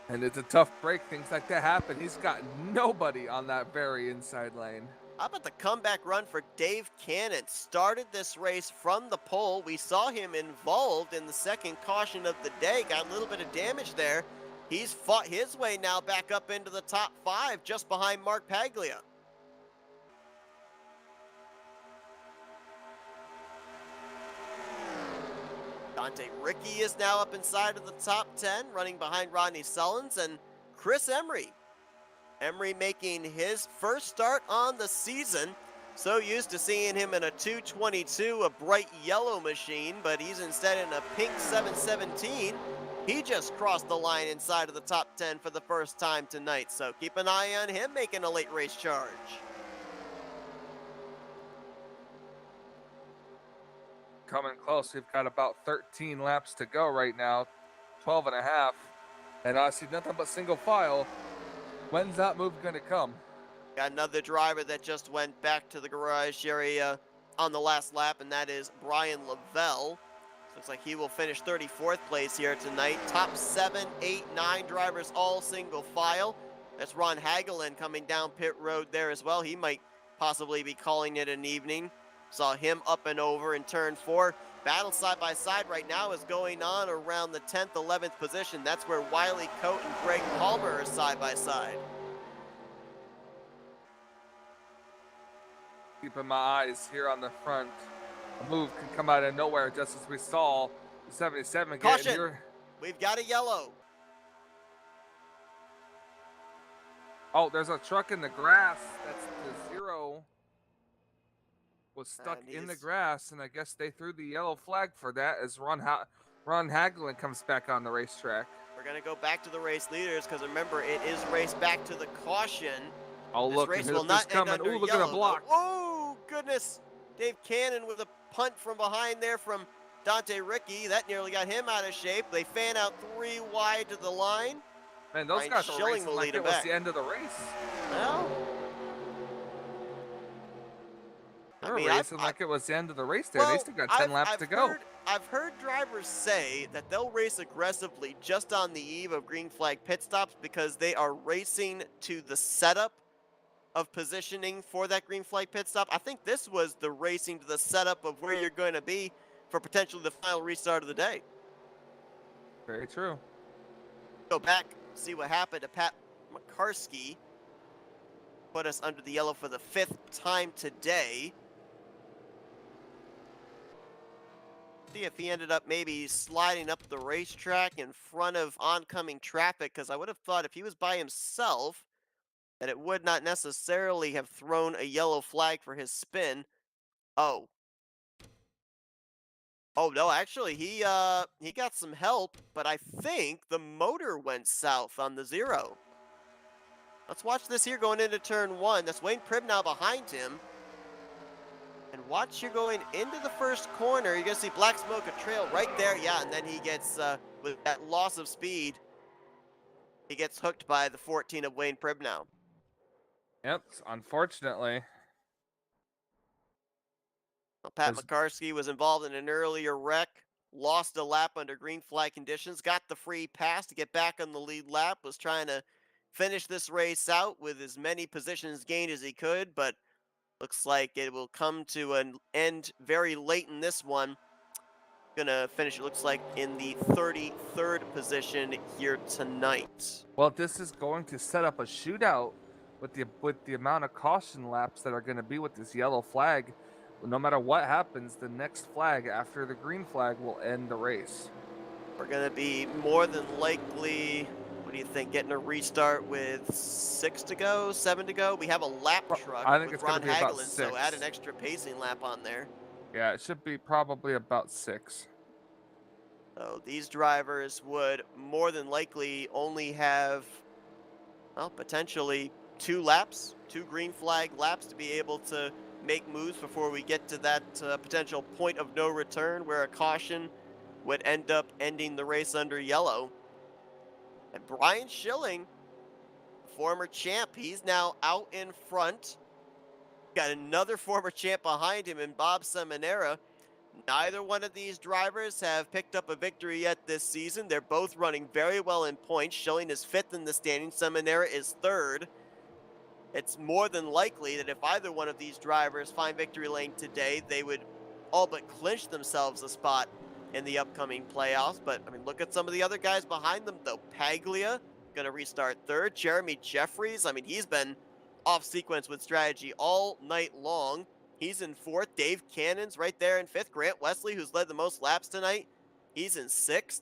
And it's a tough break. Things like that happen. He's got nobody on that very inside lane. How about the comeback run for Dave Cannon? Started this race from the pole. We saw him involved in the second caution of the day. Got a little bit of damage there. He's fought his way now back up into the top 5, just behind Mark Paglia. Dante Ricky is now up inside of the top 10, running behind Rodney Sullins and Chris Emery. Emery making his first start on the season. So used to seeing him in a 222, a bright yellow machine, but he's instead in a pink 717. He just crossed the line inside of the top 10 for the first time tonight, so keep an eye on him making a late race charge. Coming close. We've got about 13 laps to go right now, 12 and a half. And I see nothing but single file. When's that move going to come? Got another driver that just went back to the garage area on the last lap, and that is Brian Lavelle. Looks like he will finish 34th place here tonight. Top 7, 8, 9 drivers all single file. That's Ron Hagelin coming down pit road there as well. He might possibly be calling it an evening. Saw him up and over in turn 4. Battle side by side right now is going on around the 10th, 11th position. That's where Wiley Coate and Greg Palmer are side by side. Keeping my eyes here on the front. A move can come out of nowhere, just as we saw the 77 get Caution! here. We've got a yellow. Oh, there's a truck in the grass. That's the 0. Was stuck in the grass, and I guess they threw the yellow flag for that as Ron Hagelin comes back on the racetrack. We're going to go back to the race leaders because remember, it is race back to the caution. Oh, this look, race and will not end coming. under Ooh, look yellow. at the block. Oh, goodness. Dave Cannon with a punt from behind there from Dante Ricky. That nearly got him out of shape. They fan out 3 wide to the line. Man, those Ryan guys are Schilling racing will like lead it him was back. the end of the race. Well, They're racing like it was the end of the race there. well, They still got 10 laps to go. I've heard drivers say that they'll race aggressively just on the eve of green flag pit stops because they are racing to the setup of positioning for that green flag pit stop. I think this was the racing to the setup of where you're going to be for potentially the final restart of the day. Very true. Go back, see what happened to Pat Makarski. Put us under the yellow for the 5th time today. See if he ended up maybe sliding up the racetrack in front of oncoming traffic, because I would have thought if he was by himself that it would not necessarily have thrown a yellow flag for his spin. Oh no, actually he got some help, but I think the motor went south on the 0. Let's watch this here going into turn 1. That's Wayne Pribnow behind him. And watch here going into the first corner. You're going to see black smoke, a trail right there. Yeah, and then he gets, with that loss of speed, he gets hooked by the 14 of Wayne Pribnow. Yep, unfortunately. Well, Pat Makarski was involved in an earlier wreck, lost a lap under green flag conditions, got the free pass to get back on the lead lap, was trying to finish this race out with as many positions gained as he could, but looks like it will come to an end very late in this one. Gonna finish, it looks like, in the 33rd position here tonight. Well, this is going to set up a shootout with the amount of caution laps that are going to be with this yellow flag. No matter what happens, the next flag after the green flag will end the race. We're gonna be more than likely, what do you think, getting a restart with 6 to go, 7 to go? We have a lap truck I think with it's gonna Ron be about Hagelin, so 6. add an extra pacing lap on there. Yeah, it should be probably about 6. So these drivers would more than likely only have, well, potentially 2 laps, 2 green flag laps to be able to make moves before we get to that potential point of no return where a caution would end up ending the race under yellow. And Brian Schilling, former champ, he's now out in front. Got another former champ behind him in Bob Seminara. Neither one of these drivers have picked up a victory yet this season. They're both running very well in points. Schilling is 5th in the standings. Seminara is 3rd. It's more than likely that if either one of these drivers find victory lane today, they would all but clinch themselves a spot in the upcoming playoffs. But, I mean, look at some of the other guys behind them, though. Paglia going to restart 3rd. Jeremy Jeffries, I mean, he's been off sequence with strategy all night long. He's in 4th. Dave Cannon's right there in 5th. Grant Wesley, who's led the most laps tonight, he's in 6th.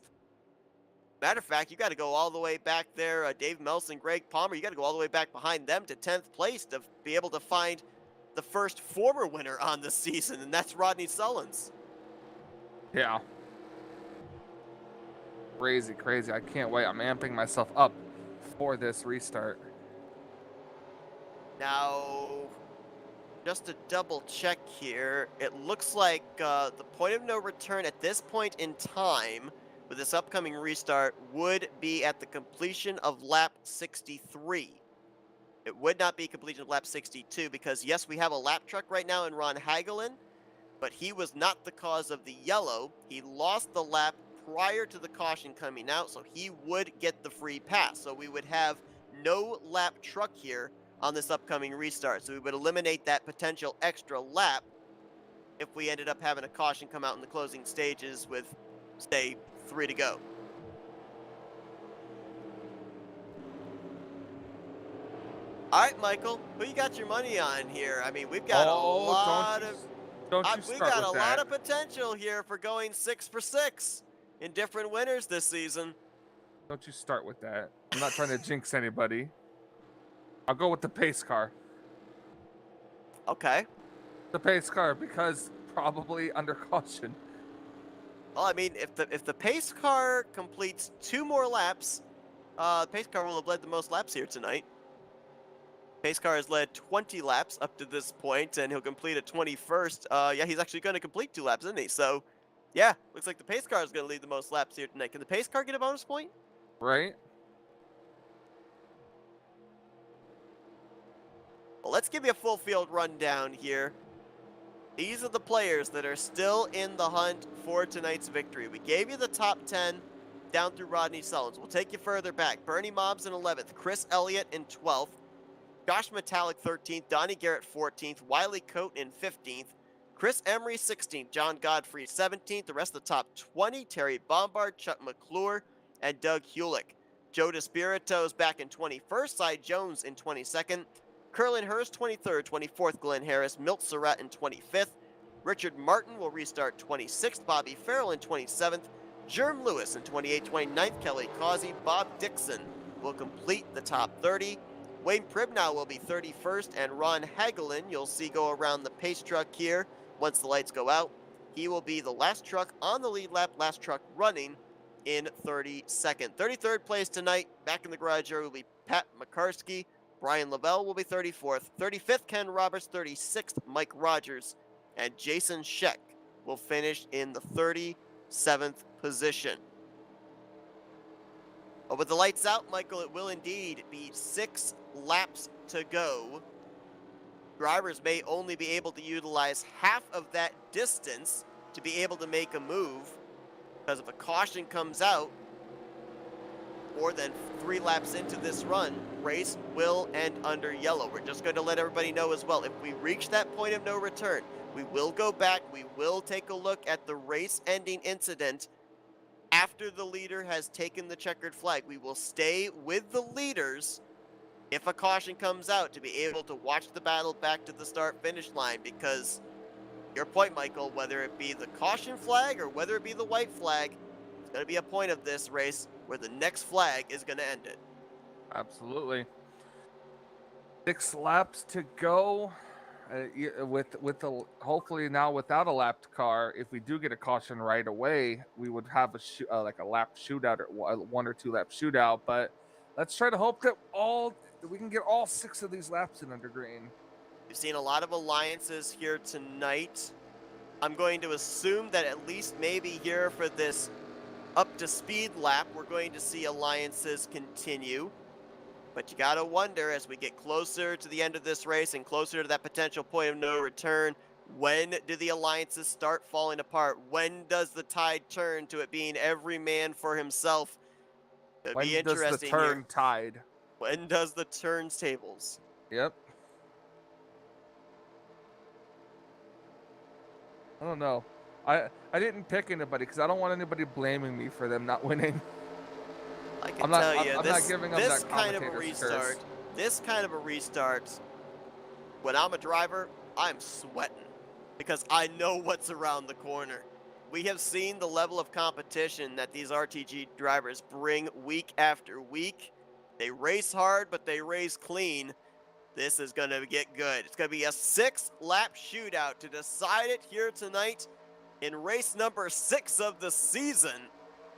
Matter of fact, you got to go all the way back there. Dave Melson, Greg Palmer, you got to go all the way back behind them to 10th place to be able to find the first former winner on the season, and that's Rodney Sullins. Yeah. Crazy, crazy. I can't wait. I'm amping myself up for this restart. Now, just to double check here, it looks like the point of no return at this point in time with this upcoming restart would be at the completion of lap 63. It would not be completion of lap 62 because, yes, we have a lap truck right now in Ron Hagelin, but he was not the cause of the yellow. He lost the lap prior to the caution coming out, so he would get the free pass. So we would have no lap truck here on this upcoming restart. So we would eliminate that potential extra lap if we ended up having a caution come out in the closing stages with, say, 3 to go. All right, Michael, who you got your money on here? I mean, we've got a lot of we got a lot of potential here for going 6 for 6 in different winners this season. Don't you start with that. I'm not trying to jinx anybody. I'll go with the pace car. Okay. The pace car, because probably under caution. Well, I mean, if the pace car completes 2 more laps, the pace car will have led the most laps here tonight. Pace car has led 20 laps up to this point, and he'll complete a 21st. Yeah, he's actually going to complete 2 laps, isn't he? So, yeah, looks like the pace car is going to lead the most laps here tonight. Can the pace car get a bonus point? Right. Well, let's give you a full field rundown here. These are the players that are still in the hunt for tonight's victory. We gave you the top 10 down through Rodney Sullins. We'll take you further back. Bernie Mobbs in 11th, Chris Elliott in 12th, Josh Metallic 13th, Donnie Garrett 14th, Wiley Coate in 15th, Chris Emery 16th, John Godfrey 17th. The rest of the top 20, Terry Bombard, Chuck McClure, and Doug Hewlick. Joe DeSpirito's back in 21st, Cy Jones in 22nd, Curlin Hurst 23rd, 24th, Glenn Harris, Milt Surratt in 25th, Richard Martin will restart 26th, Bobby Farrell in 27th, Jerm Lewis in 28th, 29th, Kelly Causey, Bob Dixon will complete the top 30. Wayne Pribnow will be 31st, and Ron Hagelin, you'll see go around the pace truck here once the lights go out. He will be the last truck on the lead lap, last truck running in 32nd. 33rd place tonight, back in the garage area will be Pat McCarskey. Brian Lavelle will be 34th. 35th, Ken Roberts. 36th, Mike Rogers. And Jason Scheck will finish in the 37th position. But with the lights out, Michael, it will indeed be 6 laps to go. Drivers may only be able to utilize half of that distance to be able to make a move, because if a caution comes out more than 3 laps into this run, race will end under yellow. We're just going to let everybody know as well, if we reach that point of no return, we will go back, we will take a look at the race-ending incident after the leader has taken the checkered flag. We will stay with the leaders if a caution comes out to be able to watch the battle back to the start-finish line, because your point, Michael, whether it be the caution flag or whether it be the white flag, it's going to be a point of this race where the next flag is going to end it. Absolutely. 6 laps to go. With the hopefully now without a lapped car, if we do get a caution right away, we would have a like a lap shootout or 1 or 2 lap shootout. But let's try to hope that we can get all 6 of these laps in under green. We've seen a lot of alliances here tonight. I'm going to assume that at least maybe here for this up to speed lap, we're going to see alliances continue. But you got to wonder, as we get closer to the end of this race and closer to that potential point of no return, when do the alliances start falling apart? When does the tide turn to it being every man for himself? It'd be When does the interesting here. turn tide? When does the turntables? Yep. I don't know. I didn't pick anybody because I don't want anybody blaming me for them not winning. I can tell you, I'm not giving them this that kind of a commentator's restart, curse. this kind of a restart, when I'm a driver, I'm sweating because I know what's around the corner. We have seen the level of competition that these RTG drivers bring week after week. They race hard, but they race clean. This is going to get good. It's going to be a 6-lap shootout to decide it here tonight in race number 6 of the season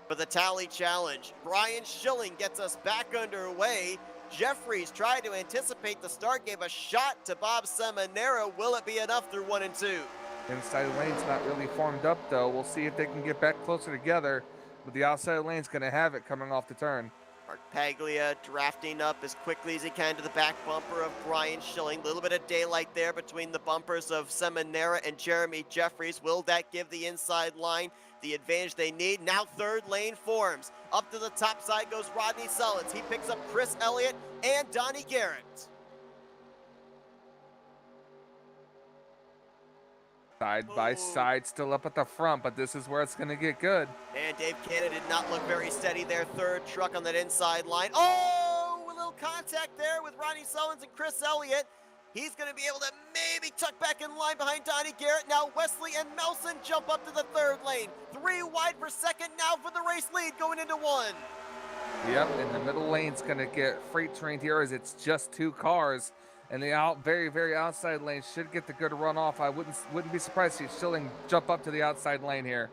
for the Tally Challenge. Brian Schilling gets us back underway. Jeffries tried to anticipate the start, gave a shot to Bob Seminara. Will it be enough through 1 and 2? Inside lane's not really formed up though. We'll see if they can get back closer together, but the outside lane's going to have it coming off the turn. Mark Paglia drafting up as quickly as he can to the back bumper of Brian Schilling. A little bit of daylight there between the bumpers of Seminara and Jeremy Jeffries. Will that give the inside line the advantage they need? Now third lane forms. Up to the top side goes Rodney Sullins. He picks up Chris Elliott and Donnie Garrett. Side by side, still up at the front, but this is where it's going to get good. And Dave Cannon did not look very steady there. Third truck on that inside line. Oh, a little contact there with Ronnie Sullins and Chris Elliott. He's going to be able to maybe tuck back in line behind Donnie Garrett. Now Wesley and Melson jump up to the third lane. 3 wide for second now for the race lead going into 1. Yep, and the middle lane's going to get freight trained here as it's just 2 cars. And the very outside lane should get the good runoff. I wouldn't be surprised to see Schilling jump up to the outside lane here.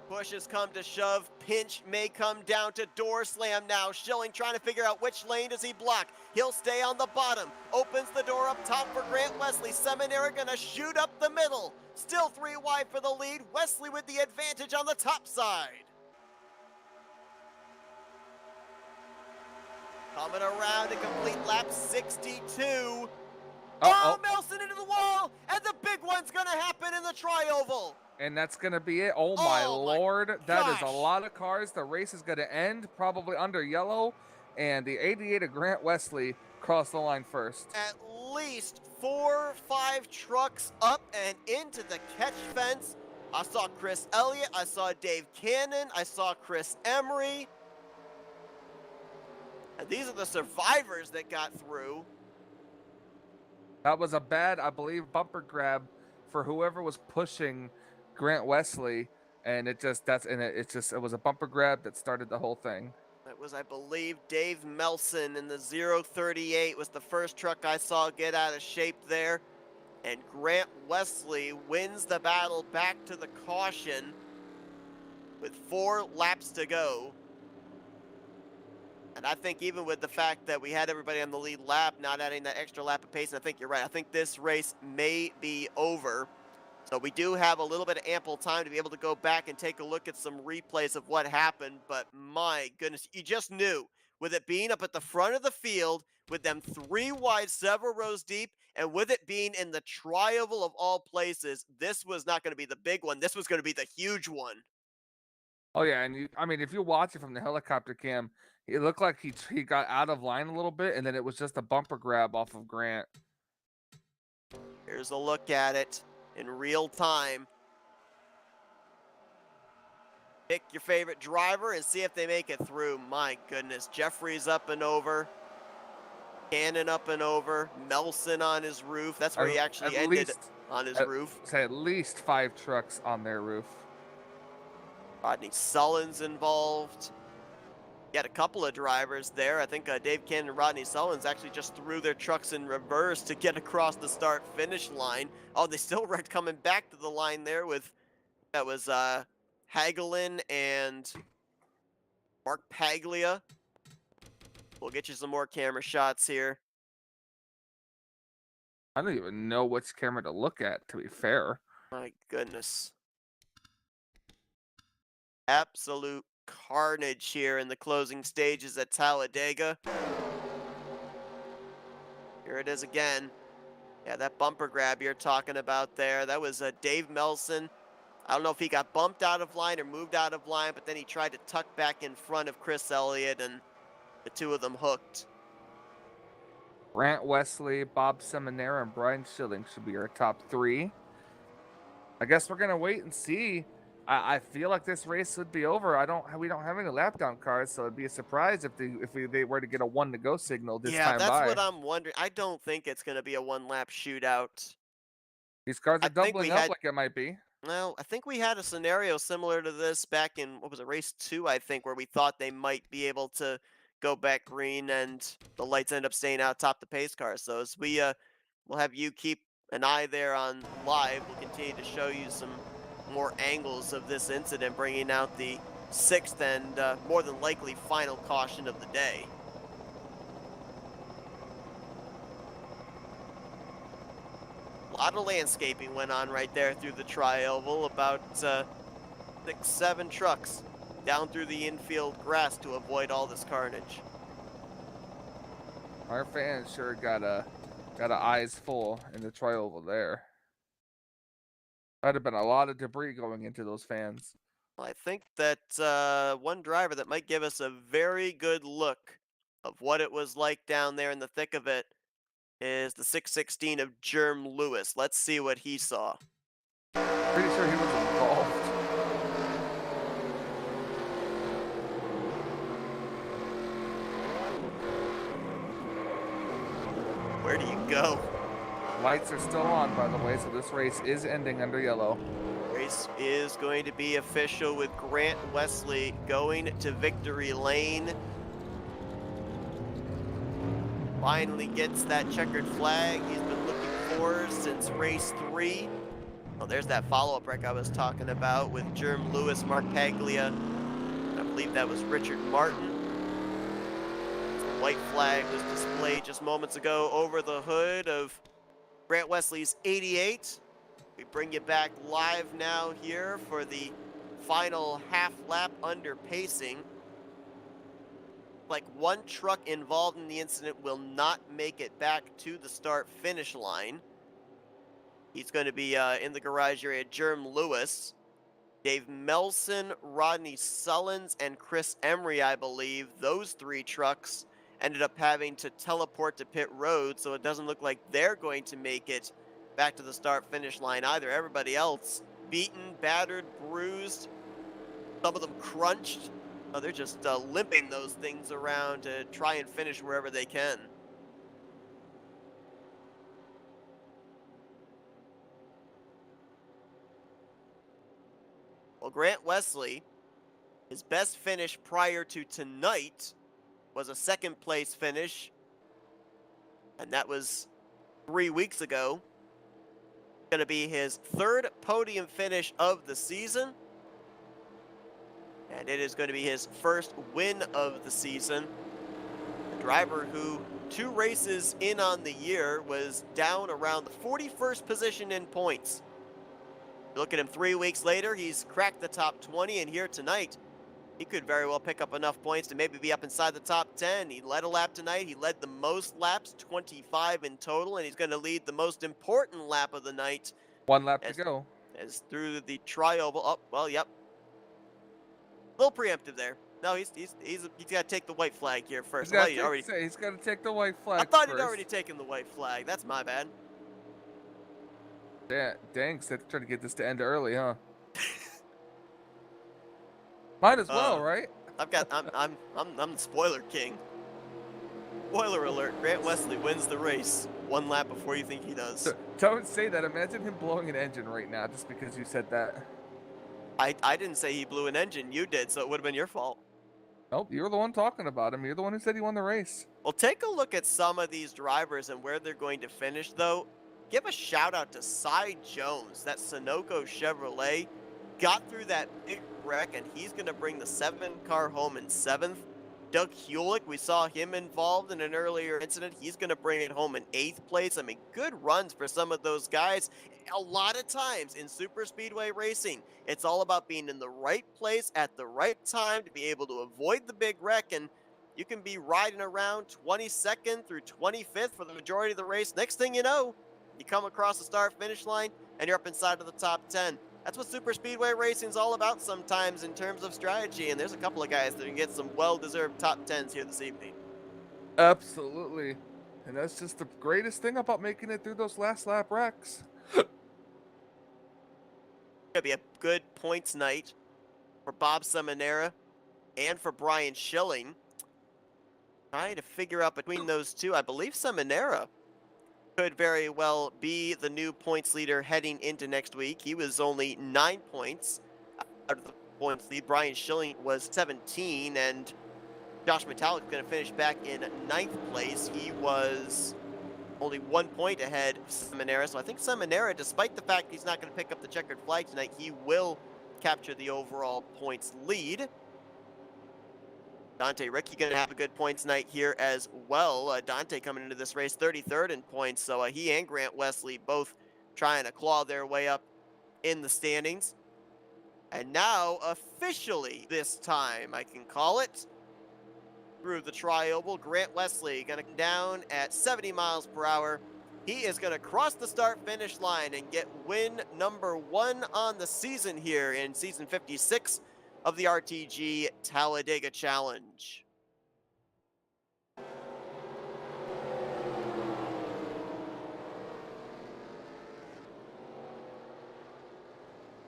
Push has come to shove. Pinch may come down to door slam now. Schilling trying to figure out which lane does he block. He'll stay on the bottom. Opens the door up top for Grant Wesley. Seminara gonna shoot up the middle. Still 3 wide for the lead. Wesley with the advantage on the top side. Coming around to complete lap 62. Oh, Melson into the wall, and the big one's gonna happen in the tri-oval. And that's going to be it. Oh my Lord. That is a lot of cars. The race is going to end probably under yellow. And the 88 of Grant Wesley crossed the line first. At least 4 or 5 trucks up and into the catch fence. I saw Chris Elliott. I saw Dave Cannon. I saw Chris Emery. And these are the survivors that got through. That was a bad, I believe, bumper grab for whoever was pushing Grant Wesley, and it was a bumper grab that started the whole thing. It was, I believe, Dave Melson in the 038 was the first truck I saw get out of shape there. And Grant Wesley wins the battle back to the caution with 4 laps to go. And I think even with the fact that we had everybody on the lead lap, not adding that extra lap of pace, and I think you're right. I think this race may be over. So we do have a little bit of ample time to be able to go back and take a look at some replays of what happened. But my goodness, you just knew with it being up at the front of the field, with them 3 wide, several rows deep, and with it being in the tri-oval of all places, this was not going to be the big one. This was going to be the huge one. Oh yeah, and I mean, if you watch it from the helicopter cam, it looked like he got out of line a little bit, and then it was just a bumper grab off of Grant. Here's a look at it in real time. Pick your favorite driver and see if they make it through. My goodness, Jeffries up and over. Cannon up and over. Melson on his roof. That's where he actually ended, on his roof. Say at least 5 trucks on their roof. Rodney Sullins involved. You had a couple of drivers there. I think Dave Cannon and Rodney Sullins actually just threw their trucks in reverse to get across the start-finish line. Oh, they still were coming back to the line there with, that was Hagelin and Mark Paglia. We'll get you some more camera shots here. I don't even know which camera to look at, to be fair. My goodness. Absolute carnage here in the closing stages at Talladega. Here it is again. Yeah, that bumper grab you're talking about there. That was Dave Melson. I don't know if he got bumped out of line or moved out of line, but then he tried to tuck back in front of Chris Elliott, and the two of them hooked. Grant Wesley, Bob Seminara, and Brian Schilling should be our top 3. I guess we're gonna wait and see. I feel like this race would be over. We don't have any lap down cars, so it'd be a surprise if they were to get a 1 to go signal this Yeah, time that's by. what I'm wondering. I don't think it's going to be a one-lap shootout. These cars I are think doubling we up had like it might be. Well, I think we had a scenario similar to this back in, what was it, race 2, I think, where we thought they might be able to go back green and the lights end up staying out top the pace car. So as we'll have you keep an eye there on live. We'll continue to show you some more angles of this incident, bringing out the 6th and more than likely final caution of the day. A lot of landscaping went on right there through the tri-oval. About 6-7 trucks down through the infield grass to avoid all this carnage. Our fans sure got a eyes full in the tri-oval there. That'd have been a lot of debris going into those fans. Well, I think that one driver that might give us a very good look of what it was like down there in the thick of it is the 616 of Germ Lewis. Let's see what he saw. Pretty sure he was involved. Where do you go? Lights are still on, by the way, so this race is ending under yellow. Race is going to be official with Grant Wesley going to victory lane. Finally gets that checkered flag he's been looking for since race 3. Oh, there's that follow-up wreck I was talking about with Germ Lewis, Mark Paglia. I believe that was Richard Martin. The white flag was displayed just moments ago over the hood of Grant Wesley's 88. We bring you back live now here for the final half lap under pacing. Like, one truck involved in the incident will not make it back to the start finish line. He's going to be in the garage area. Germ Lewis, Dave Melson, Rodney Sullins, and Chris Emery, I believe. Those 3 trucks ended up having to teleport to pit road, so it doesn't look like they're going to make it back to the start finish line either. Everybody else beaten, battered, bruised, some of them crunched. Oh, they're just limping those things around to try and finish wherever they can. Well, Grant Wesley, his best finish prior to tonight was a 2nd place finish, and that was 3 weeks ago. Going to be his 3rd podium finish of the season. And it is going to be his 1st win of the season. A driver who 2 races in on the year was down around the 41st position in points. Look at him 3 weeks later, he's cracked the top 20, and here tonight, he could very well pick up enough points to maybe be up inside the top 10. He led a lap tonight. He led the most laps, 25 in total, and he's going to lead the most important lap of the night. 1 lap to go. As through the tri-oval. Oh, well, yep. A little preemptive there. No, he's got to take the white flag here first. He's got to take the white flag. I thought first. he'd already taken the white flag. That's my bad. Yeah, dang, so they're trying to get this to end early, huh? Might as well, right? I'm the spoiler king. Spoiler alert, Grant Wesley wins the race 1 lap before you think he does. Don't say that. Imagine him blowing an engine right now just because you said that. I didn't say he blew an engine. You did, so it would have been your fault. Nope, you were the one talking about him. You're the one who said he won the race. Well, take a look at some of these drivers and where they're going to finish, though. Give a shout out to Cy Jones, that Sunoco Chevrolet. Got through that big wreck, and he's going to bring the 7-car home in 7th. Doug Hewlick, we saw him involved in an earlier incident. He's going to bring it home in 8th place. I mean, good runs for some of those guys. A lot of times in super speedway racing, it's all about being in the right place at the right time to be able to avoid the big wreck. And You can be riding around 22nd through 25th for the majority of the race. Next thing you know, you come across the start-finish line, and you're up inside of the top 10. That's what super speedway racing is all about sometimes in terms of strategy, and there's a couple of guys that can get some well-deserved top 10s here this evening. Absolutely. And that's just the greatest thing about making it through those last lap wrecks. Gonna be a good points night for Bob Seminara and for Brian Schilling. Trying to figure out between those two, I believe Seminara could very well be the new points leader heading into next week. He was only 9 points out of the points lead. Brian Schilling was 17, and Josh Metallic is going to finish back in 9th place. He was only 1 point ahead of Seminara, so I think Seminara, despite the fact he's not going to pick up the checkered flag tonight, he will capture the overall points lead. Dante Ricky going to have a good points night here as well. Dante coming into this race 33rd in points, so he and Grant Wesley both trying to claw their way up in the standings. And now, officially this time, I can call it, through the tri-oval, Grant Wesley going to come down at 70 miles per hour. He is going to cross the start-finish line and get win number 1 on the season here in season 56 of the RTG Talladega Challenge.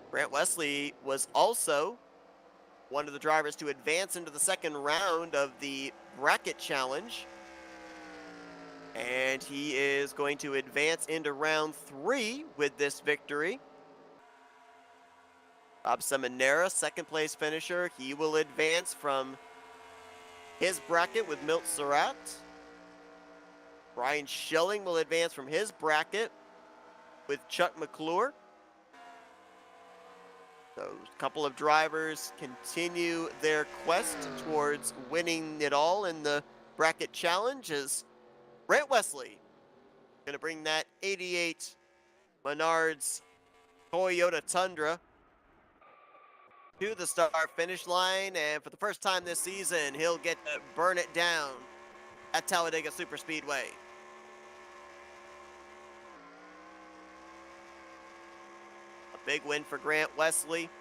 Grant Wesley was also one of the drivers to advance into the second round of the bracket challenge. And he is going to advance into round 3 with this victory. Bob Seminara, second place finisher. He will advance from his bracket with Milt Surratt. Brian Schilling will advance from his bracket with Chuck McClure. So a couple of drivers continue their quest towards winning it all in the bracket challenge as Grant Wesley going to bring that 88 Menards Toyota Tundra to the start-finish line, and for the first time this season, he'll get to burn it down at Talladega Superspeedway. A big win for Grant Wesley.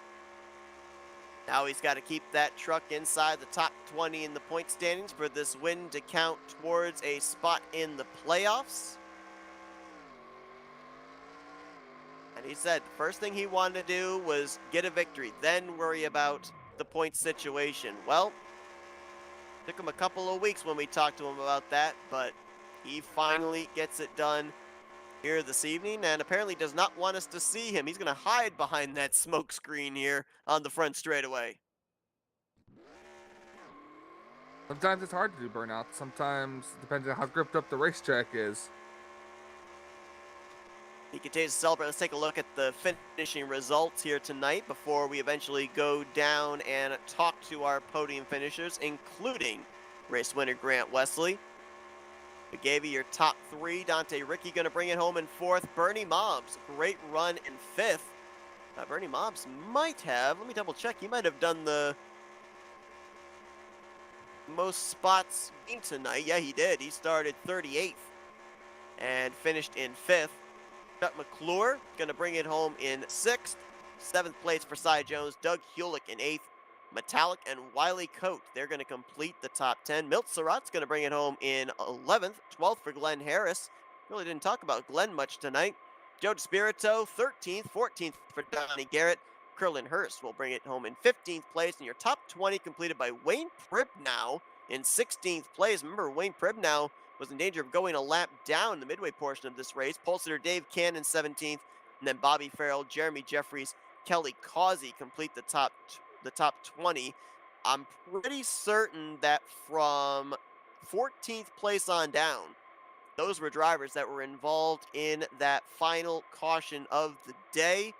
Now he's got to keep that truck inside the top 20 in the point standings for this win to count towards a spot in the playoffs. And he said the first thing he wanted to do was get a victory, then worry about the point situation. Well, took him a couple of weeks when we talked to him about that, but he finally gets it done here this evening, and apparently does not want us to see him. He's going to hide behind that smoke screen here on the front straightaway. Sometimes it's hard to do burnout. Sometimes, depending on how gripped up the racetrack is. He continues to celebrate. Let's take a look at the finishing results here tonight before we eventually go down and talk to our podium finishers, including race winner Grant Wesley. We gave you your top 3. Dante Ricky going to bring it home in 4th. Bernie Mobbs, great run in 5th. Bernie Mobbs might have, let me double check, he might have done the most spots tonight. Yeah, he did. He started 38th and finished in 5th. Chuck McClure going to bring it home in 6th. 7th place for Cy Jones. Doug Hewlick in 8th. Metallic and Wiley Coate, they're going to complete the top 10. Milt Surratt's going to bring it home in 11th. 12th for Glenn Harris. Really didn't talk about Glenn much tonight. Joe DeSpirito, 13th. 14th for Donnie Garrett. Curlin Hurst will bring it home in 15th place. And your top 20 completed by Wayne Pribnow in 16th place. Remember, Wayne Pribnow was in danger of going a lap down in the midway portion of this race. Pole sitter Dave Cannon, 17th. And then Bobby Farrell, Jeremy Jeffries, Kelly Causey complete the top 20. I'm pretty certain that from 14th place on down, those were drivers that were involved in that final caution of the day.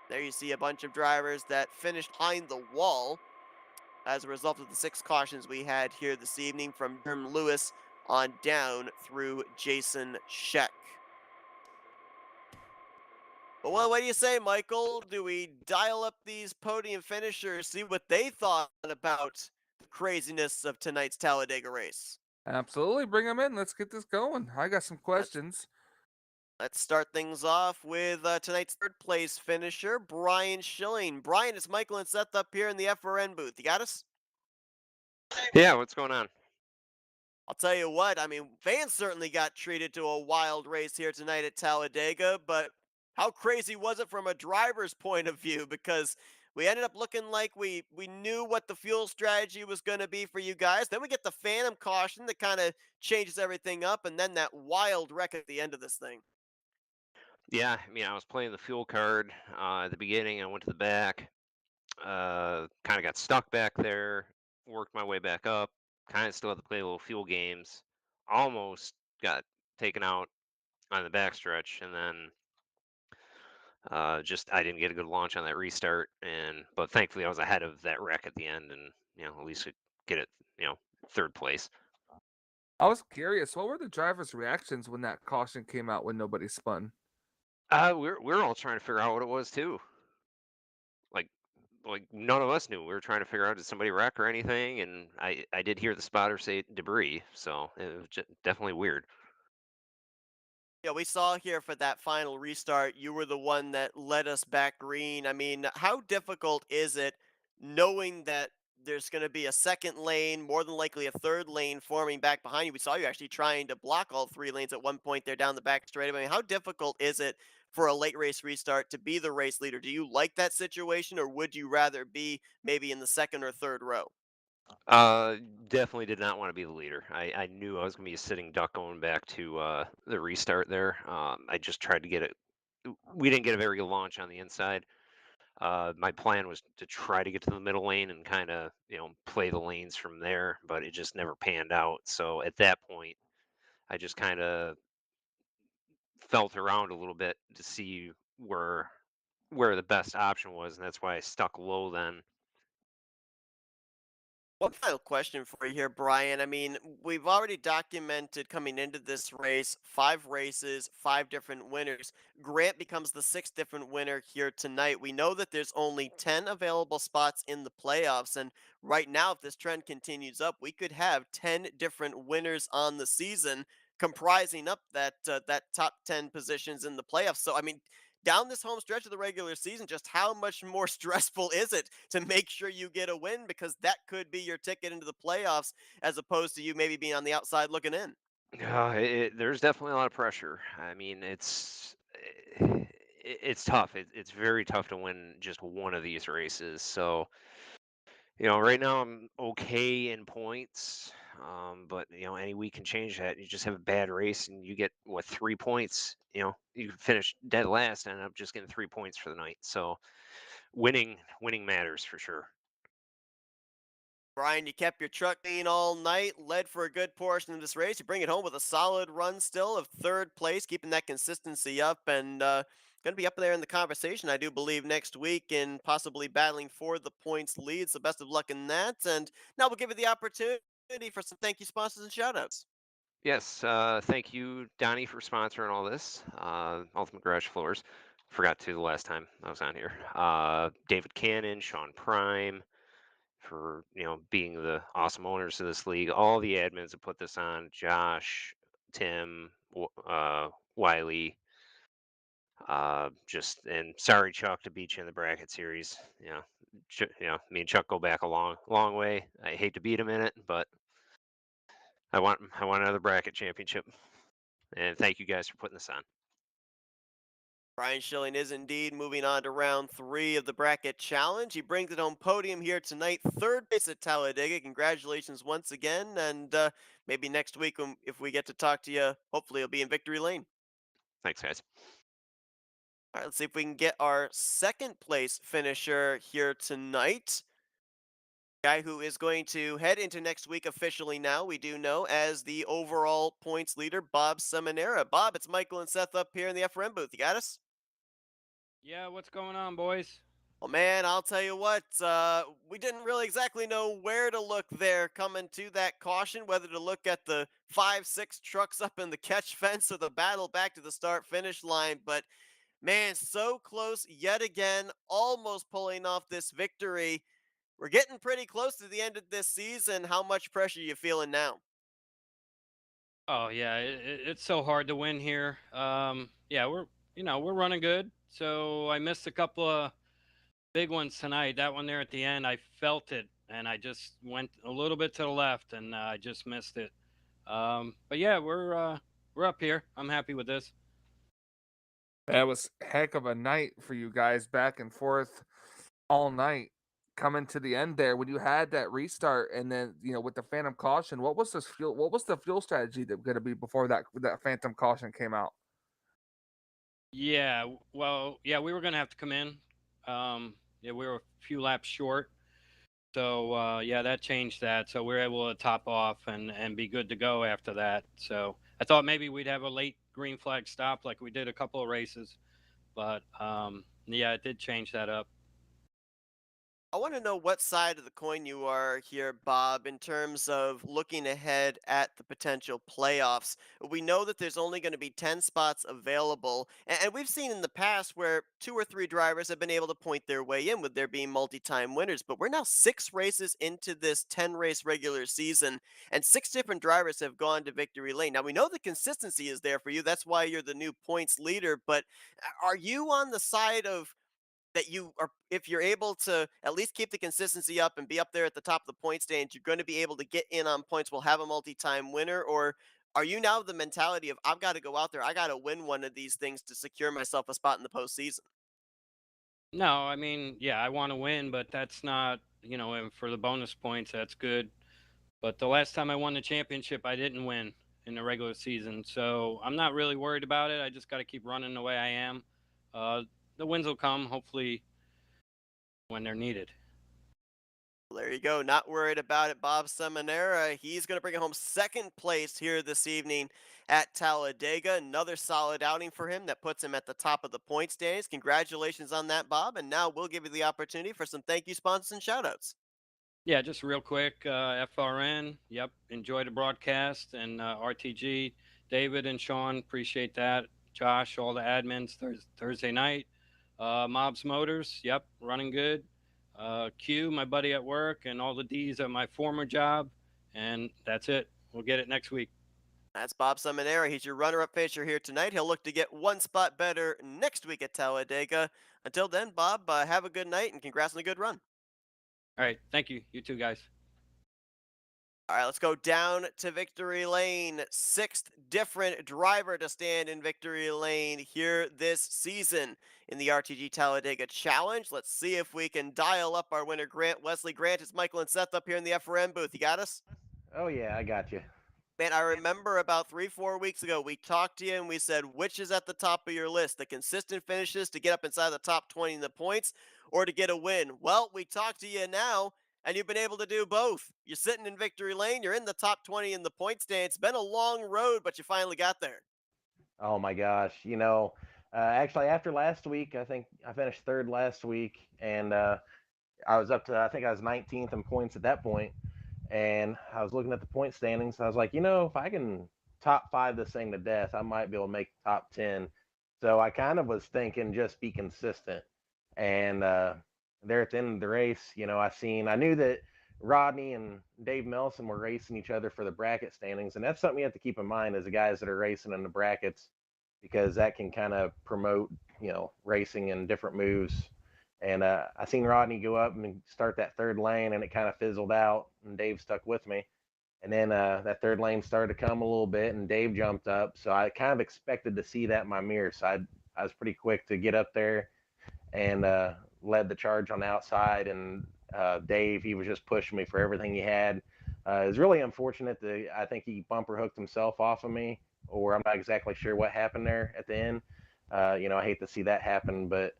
There you see a bunch of drivers that finished behind the wall as a result of the 6 cautions we had here this evening, from Jerm Lewis on down through Jason Scheck. Well, what do you say, Michael? Do we dial up these podium finishers, see what they thought about craziness of tonight's Talladega race. Absolutely, bring them in. Let's get this going. I got some Let's questions. let's start things off with tonight's third place finisher, Brian Schilling. Brian, it's Michael and Seth up here in the FRN booth. You got us? Yeah, what's going on? I'll tell you what, I mean, fans certainly got treated to a wild race here tonight at Talladega, but how crazy was it from a driver's point of view? Because we ended up looking like we knew what the fuel strategy was going to be for you guys. Then we get the phantom caution that kind of changes everything up, and then that wild wreck at the end of this thing. Yeah, I mean, I was playing the fuel card at the beginning. I went to the back, kind of got stuck back there, worked my way back up, kind of still had to play little fuel games. Almost got taken out on the backstretch, and then just I didn't get a good launch on that restart. But thankfully I was ahead of that wreck at the end, and at least could get it, third place. I was curious, what were the drivers' reactions when that caution came out when nobody spun? We're all trying to figure out what it was too. Like like none of us knew. We were trying to figure out, did somebody wreck or anything, and I did hear the spotter say debris, so it was definitely weird. Yeah, we saw here for that final restart, you were the one that led us back green. I mean, how difficult is it knowing that there's going to be a second lane, more than likely a third lane forming back behind you? We saw you actually trying to block all three lanes at one point there down the back straight. I mean, how difficult is it for a late race restart to be the race leader? Do you like that situation, or would you rather be maybe in the second or third row? Uh, Definitely did not want to be the leader. I knew I was going to be a sitting duck going back to the restart there. I just tried to get it. We didn't get a very good launch on the inside. My plan was to try to get to the middle lane and kind of, play the lanes from there, but it just never panned out. So at that point, I just kind of felt around a little bit to see where the best option was, and that's why I stuck low then. One final question for you here, Brian. I mean, we've already documented coming into this race 5 races, 5 different winners. Grant becomes the 6th different winner here tonight. We know that there's only 10 available spots in the playoffs. And right now, if this trend continues up, we could have 10 different winners on the season, comprising up that top 10 positions in the playoffs. So, I mean, down this home stretch of the regular season, just how much more stressful is it to make sure you get a win, because that could be your ticket into the playoffs as opposed to you maybe being on the outside looking in. There's definitely a lot of pressure. I mean, it's tough. It's very tough to win just one of these races. So, right now I'm okay in points, but any week can change that. You just have a bad race and you get what, 3 points. You could finish dead last and end up just getting 3 points for the night. So winning matters for sure. Brian, you kept your truck clean all night, led for a good portion of this race. You bring it home with a solid run still of third place, keeping that consistency up, and going to be up there in the conversation, I do believe, next week, and possibly battling for the points lead. So best of luck in that. And now we'll give you the opportunity for some thank you sponsors and shout outs. Yes, thank you, Donnie, for sponsoring all this. Ultimate Garage Floors. Forgot to the last time I was on here. David Cannon, Sean Prime, for being the awesome owners of this league. All the admins that put this on: Josh, Tim, Wiley. Just and sorry, Chuck, to beat you in the bracket series. Me and Chuck go back a long way. I hate to beat him in it, but I want another bracket championship. And thank you guys for putting this on. Brian Schilling is indeed moving on to round 3 of the bracket challenge. He brings it home podium here tonight, third place at Talladega. Congratulations once again, and maybe next week, if we get to talk to you, hopefully it'll be in victory lane. Thanks, guys. All right, let's see if we can get our second place finisher here tonight. Guy who is going to head into next week officially now, we do know, as the overall points leader, Bob Seminara. Bob, it's Michael and Seth up here in the FRM booth. You got us? Yeah, what's going on, boys? Well, man, I'll tell you what, we didn't really exactly know where to look there coming to that caution, whether to look at the 5, 6 trucks up in the catch fence or the battle back to the start finish line. But man, so close yet again, almost pulling off this victory. We're getting pretty close to the end of this season. How much pressure are you feeling now? Oh yeah, it's so hard to win here. Yeah, we're running good. So I missed a couple of big ones tonight. That one there at the end, I felt it, and I just went a little bit to the left, and I just missed it. But yeah, we're up here. I'm happy with this. That was a heck of a night for you guys, back and forth all night. Coming to the end there, when you had that restart, and then with the phantom caution, what was this fuel? What was the fuel strategy that going to be before that phantom caution came out? Yeah, well, yeah, we were gonna have to come in. Yeah, we were a few laps short. So yeah, that changed that. So we are able to top off and be good to go after that. So I thought maybe we'd have a late green flag stop like we did a couple of races, but yeah, it did change that up. I want to know what side of the coin you are here, Bob, in terms of looking ahead at the potential playoffs. We know that there's only going to be 10 spots available, and we've seen in the past where two or three drivers have been able to point their way in with there being multi time winners. But we're now 6 races into this 10-race regular season, and 6 different drivers have gone to victory lane. Now, we know the consistency is there for you. That's why you're the new points leader. But are you on the side of that you are, if you're able to at least keep the consistency up and be up there at the top of the point stands, you're going to be able to get in on points, will have a multi-time winner? Or are you now the mentality of I've got to go out there, I got to win one of these things to secure myself a spot in the postseason? No, I mean, yeah, I want to win, but that's not, and for the bonus points, that's good. But the last time I won the championship, I didn't win in the regular season. So I'm not really worried about it. I just got to keep running the way I am. Uh, the wins will come, hopefully, when they're needed. There you go. Not worried about it, Bob Seminara. He's going to bring it home second place here this evening at Talladega. Another solid outing for him that puts him at the top of the point standings. Congratulations on that, Bob. And now we'll give you the opportunity for some thank you sponsors and shout outs. Yeah, just real quick, FRN, yep, enjoy the broadcast, and RTG, David and Sean, appreciate that. Josh, all the admins, Thursday night. Mobs Motors, yep, running good. Q, my buddy at work, and all the D's at my former job, and that's it. We'll get it next week. That's Bob Seminara. He's your runner-up finisher here tonight. He'll look to get one spot better next week at Talladega. Until then, Bob, have a good night and congrats on a good run. All right, thank you. You too, guys. All right, let's go down to victory lane. Sixth different driver to stand in victory lane here this season in the RTG Talladega Challenge. Let's see if we can dial up our winner, Grant. Wesley, Grant, it's Michael and Seth up here in the FRM booth. You got us? Oh yeah, I got you. Man, I remember about 3, 4 weeks ago, we talked to you and we said, which is at the top of your list? The consistent finishes to get up inside the top 20 in the points or to get a win? Well, we talked to you now and you've been able to do both. You're sitting in victory lane. You're in the top 20 in the point stand. It's been a long road, but you finally got there. Oh my gosh, actually after last week, I think I finished third last week, and I was up to, I think I was 19th in points at that point, and I was looking at the point standings. I was like, if I can top five this thing to death, I might be able to make top 10. So I kind of was thinking just be consistent. And there at the end of the race, I knew that Rodney and Dave Melson were racing each other for the bracket standings, and that's something you have to keep in mind as the guys that are racing in the brackets, because that can kind of promote, racing and different moves. And I seen Rodney go up and start that third lane, and it kind of fizzled out, and Dave stuck with me. And then that third lane started to come a little bit, and Dave jumped up. So I kind of expected to see that in my mirror. So I was pretty quick to get up there and led the charge on the outside. And Dave, he was just pushing me for everything he had. It was really unfortunate that I think he bumper hooked himself off of me, or I'm not exactly sure what happened there at the end. I hate to see that happen, but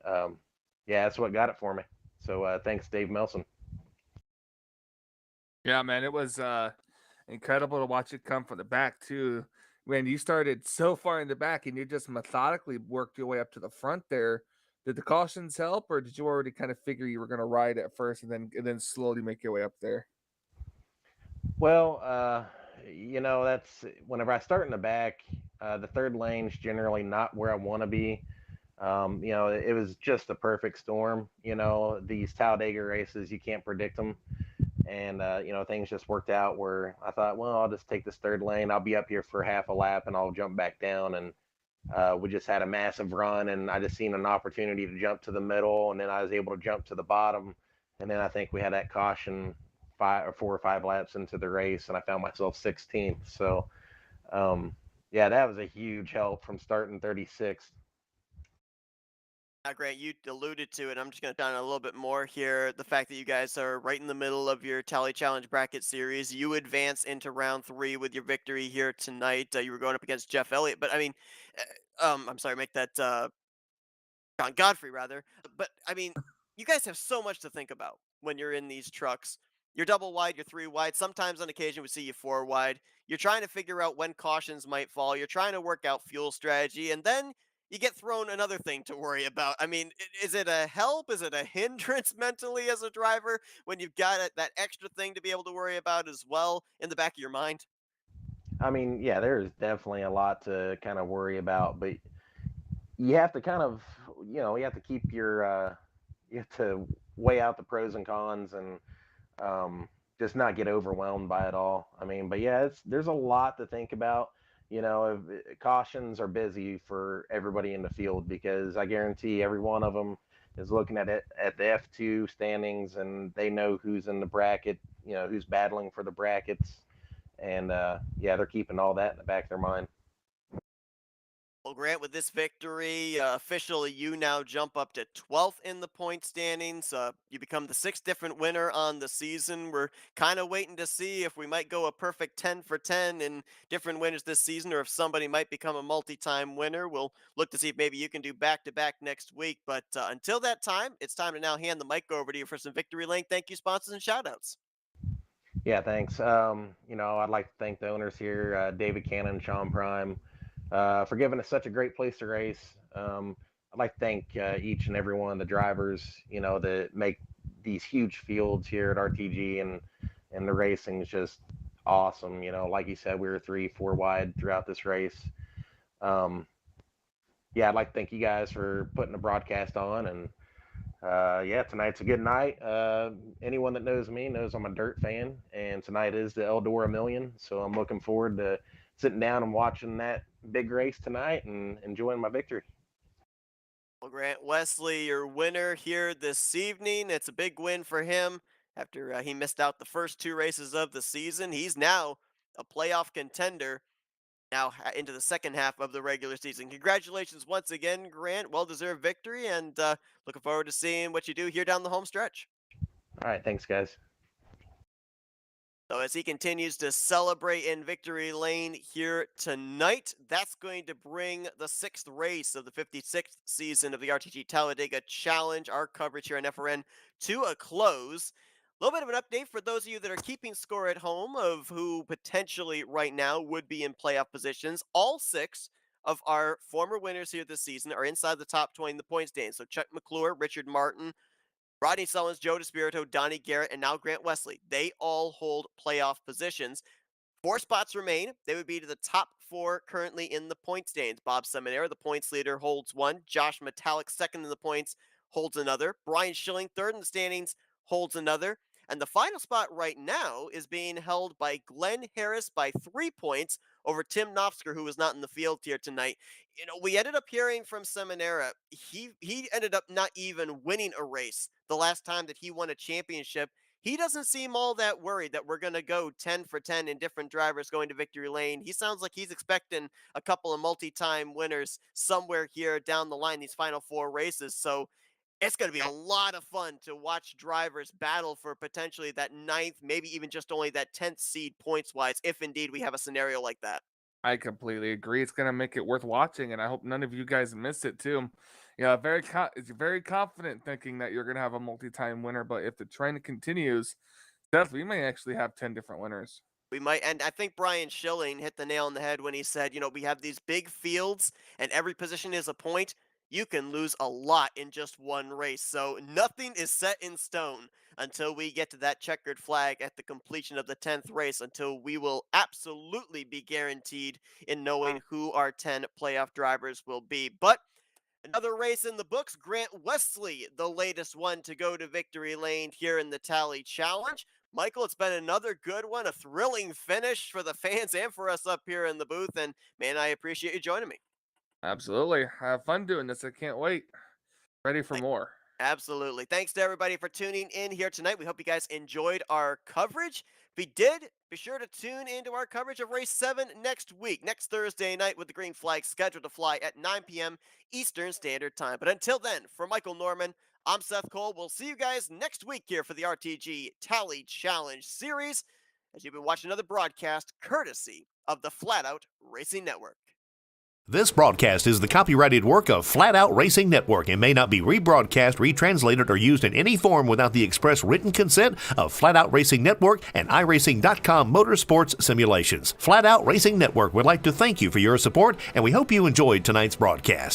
yeah, that's what got it for me. So thanks, Dave Melson. Yeah, man, it was incredible to watch it come from the back too. When you started so far in the back and you just methodically worked your way up to the front there, did the cautions help, or did you already kind of figure you were going to ride at first and then slowly make your way up there? Well, that's whenever I start in the back, the third lane's generally not where I want to be. It was just a perfect storm. These Talladega races, you can't predict them. And, things just worked out where I thought, well, I'll just take this third lane. I'll be up here for half a lap and I'll jump back down. And we just had a massive run, and I just seen an opportunity to jump to the middle, and then I was able to jump to the bottom. And then I think we had that caution 4 or 5 laps into the race, and I found myself 16th. So, yeah, that was a huge help from starting 36th. Grant, you alluded to it. I'm just going to dive in a little bit more here. The fact that you guys are right in the middle of your Tally Challenge bracket series. You advance into round 3 with your victory here tonight. You were going up against Jeff Elliott, but I mean, I'm sorry, make that Godfrey rather. But I mean, you guys have so much to think about when you're in these trucks. You're double wide, you're 3 wide. Sometimes on occasion we see you 4 wide. You're trying to figure out when cautions might fall. You're trying to work out fuel strategy, and then you get thrown another thing to worry about. I mean, is it a help? Is it a hindrance mentally as a driver when you've got that extra thing to be able to worry about as well in the back of your mind? I mean, yeah, there's definitely a lot to kind of worry about, but you have to kind of, you have to keep you have to weigh out the pros and cons, and just not get overwhelmed by it all. I mean, but yeah, there's a lot to think about. Cautions are busy for everybody in the field, because I guarantee every one of them is looking at it at the F2 standings, and they know who's in the bracket, who's battling for the brackets, and yeah, they're keeping all that in the back of their mind. Well, Grant, with this victory, officially you now jump up to 12th in the point standings. You become the 6th different winner on the season. We're kind of waiting to see if we might go a perfect 10 for 10 in different winners this season, or if somebody might become a multi-time winner. We'll look to see if maybe you can do back-to-back next week. But until that time, it's time to now hand the mic over to you for some victory lane thank you, sponsors, and shout-outs. Yeah, thanks. I'd like to thank the owners here, David Cannon, Sean Prime, for giving us such a great place to race. I'd like to thank each and every one of the drivers, that make these huge fields here at RTG, and the racing is just awesome. Like you said, we were 3, 4 wide throughout this race. Yeah, I'd like to thank you guys for putting the broadcast on, and yeah, tonight's a good night. Anyone that knows me knows I'm a dirt fan, and tonight is the Eldora Million, so I'm looking forward to sitting down and watching that big race tonight and enjoying my victory. Well, Grant Wesley, your winner here this evening. It's a big win for him after he missed out the first 2 races of the season. He's now a playoff contender now into the second half of the regular season. Congratulations once again, Grant. Well-deserved victory, and looking forward to seeing what you do here down the home stretch. All right, thanks, guys. So as he continues to celebrate in victory lane here tonight, that's going to bring the 6th race of the 56th season of the RTG Talladega Challenge, our coverage here on FRN, to a close. A little bit of an update for those of you that are keeping score at home of who potentially right now would be in playoff positions. All 6 of our former winners here this season are inside the top 20 in the points standings. So Chuck McClure, Richard Martin, Rodney Sullins, Joe DeSpirito, Donnie Garrett, and now Grant Wesley. They all hold playoff positions. 4 spots remain. They would be to the top 4 currently in the point standings. Bob Seminara, the points leader, holds 1. Josh Metallic, second in the points, holds another. Brian Schilling, third in the standings, holds another. And the final spot right now is being held by Glenn Harris by 3 points over Tim Knopfsker, who was not in the field here tonight. We ended up hearing from Seminara. He ended up not even winning a race the last time that he won a championship. He doesn't seem all that worried that we're going to go 10 for 10 in different drivers going to victory lane. He sounds like he's expecting a couple of multi-time winners somewhere here down the line, these final 4 races. So it's going to be a lot of fun to watch drivers battle for potentially that 9th, maybe even just only that 10th seed points wise, if indeed we have a scenario like that. I completely agree. It's gonna make it worth watching, and I hope none of you guys miss it too. It's very confident thinking that you're gonna have a multi-time winner, but if the trend continues, Seth, we may actually have 10 different winners. We might, and I think Brian Schilling hit the nail on the head when he said, we have these big fields and every position is a point. You can lose a lot in just one race. So nothing is set in stone until we get to that checkered flag at the completion of the 10th race, until we will absolutely be guaranteed in knowing who our 10 playoff drivers will be. But Another race in the books, Grant Wesley, the latest one to go to victory lane here in the Tally Challenge. Michael, it's been another good one, a thrilling finish for the fans and for us up here in the booth. And man, I appreciate you joining me. Absolutely. I have fun doing this. I can't wait. Ready for more. Absolutely. Thanks to everybody for tuning in here tonight. We hope you guys enjoyed our coverage. If you did, be sure to tune into our coverage of Race 7 next week, next Thursday night, with the green flag scheduled to fly at 9 p.m. Eastern Standard Time. But until then, for Michael Norman, I'm Seth Cole. We'll see you guys next week here for the RTG Tally Challenge Series, as you've been watching another broadcast courtesy of the Flatout Racing Network. This broadcast is the copyrighted work of Flatout Racing Network and may not be rebroadcast, retranslated, or used in any form without the express written consent of Flatout Racing Network and iRacing.com Motorsports Simulations. Flatout Racing Network would like to thank you for your support, and we hope you enjoyed tonight's broadcast.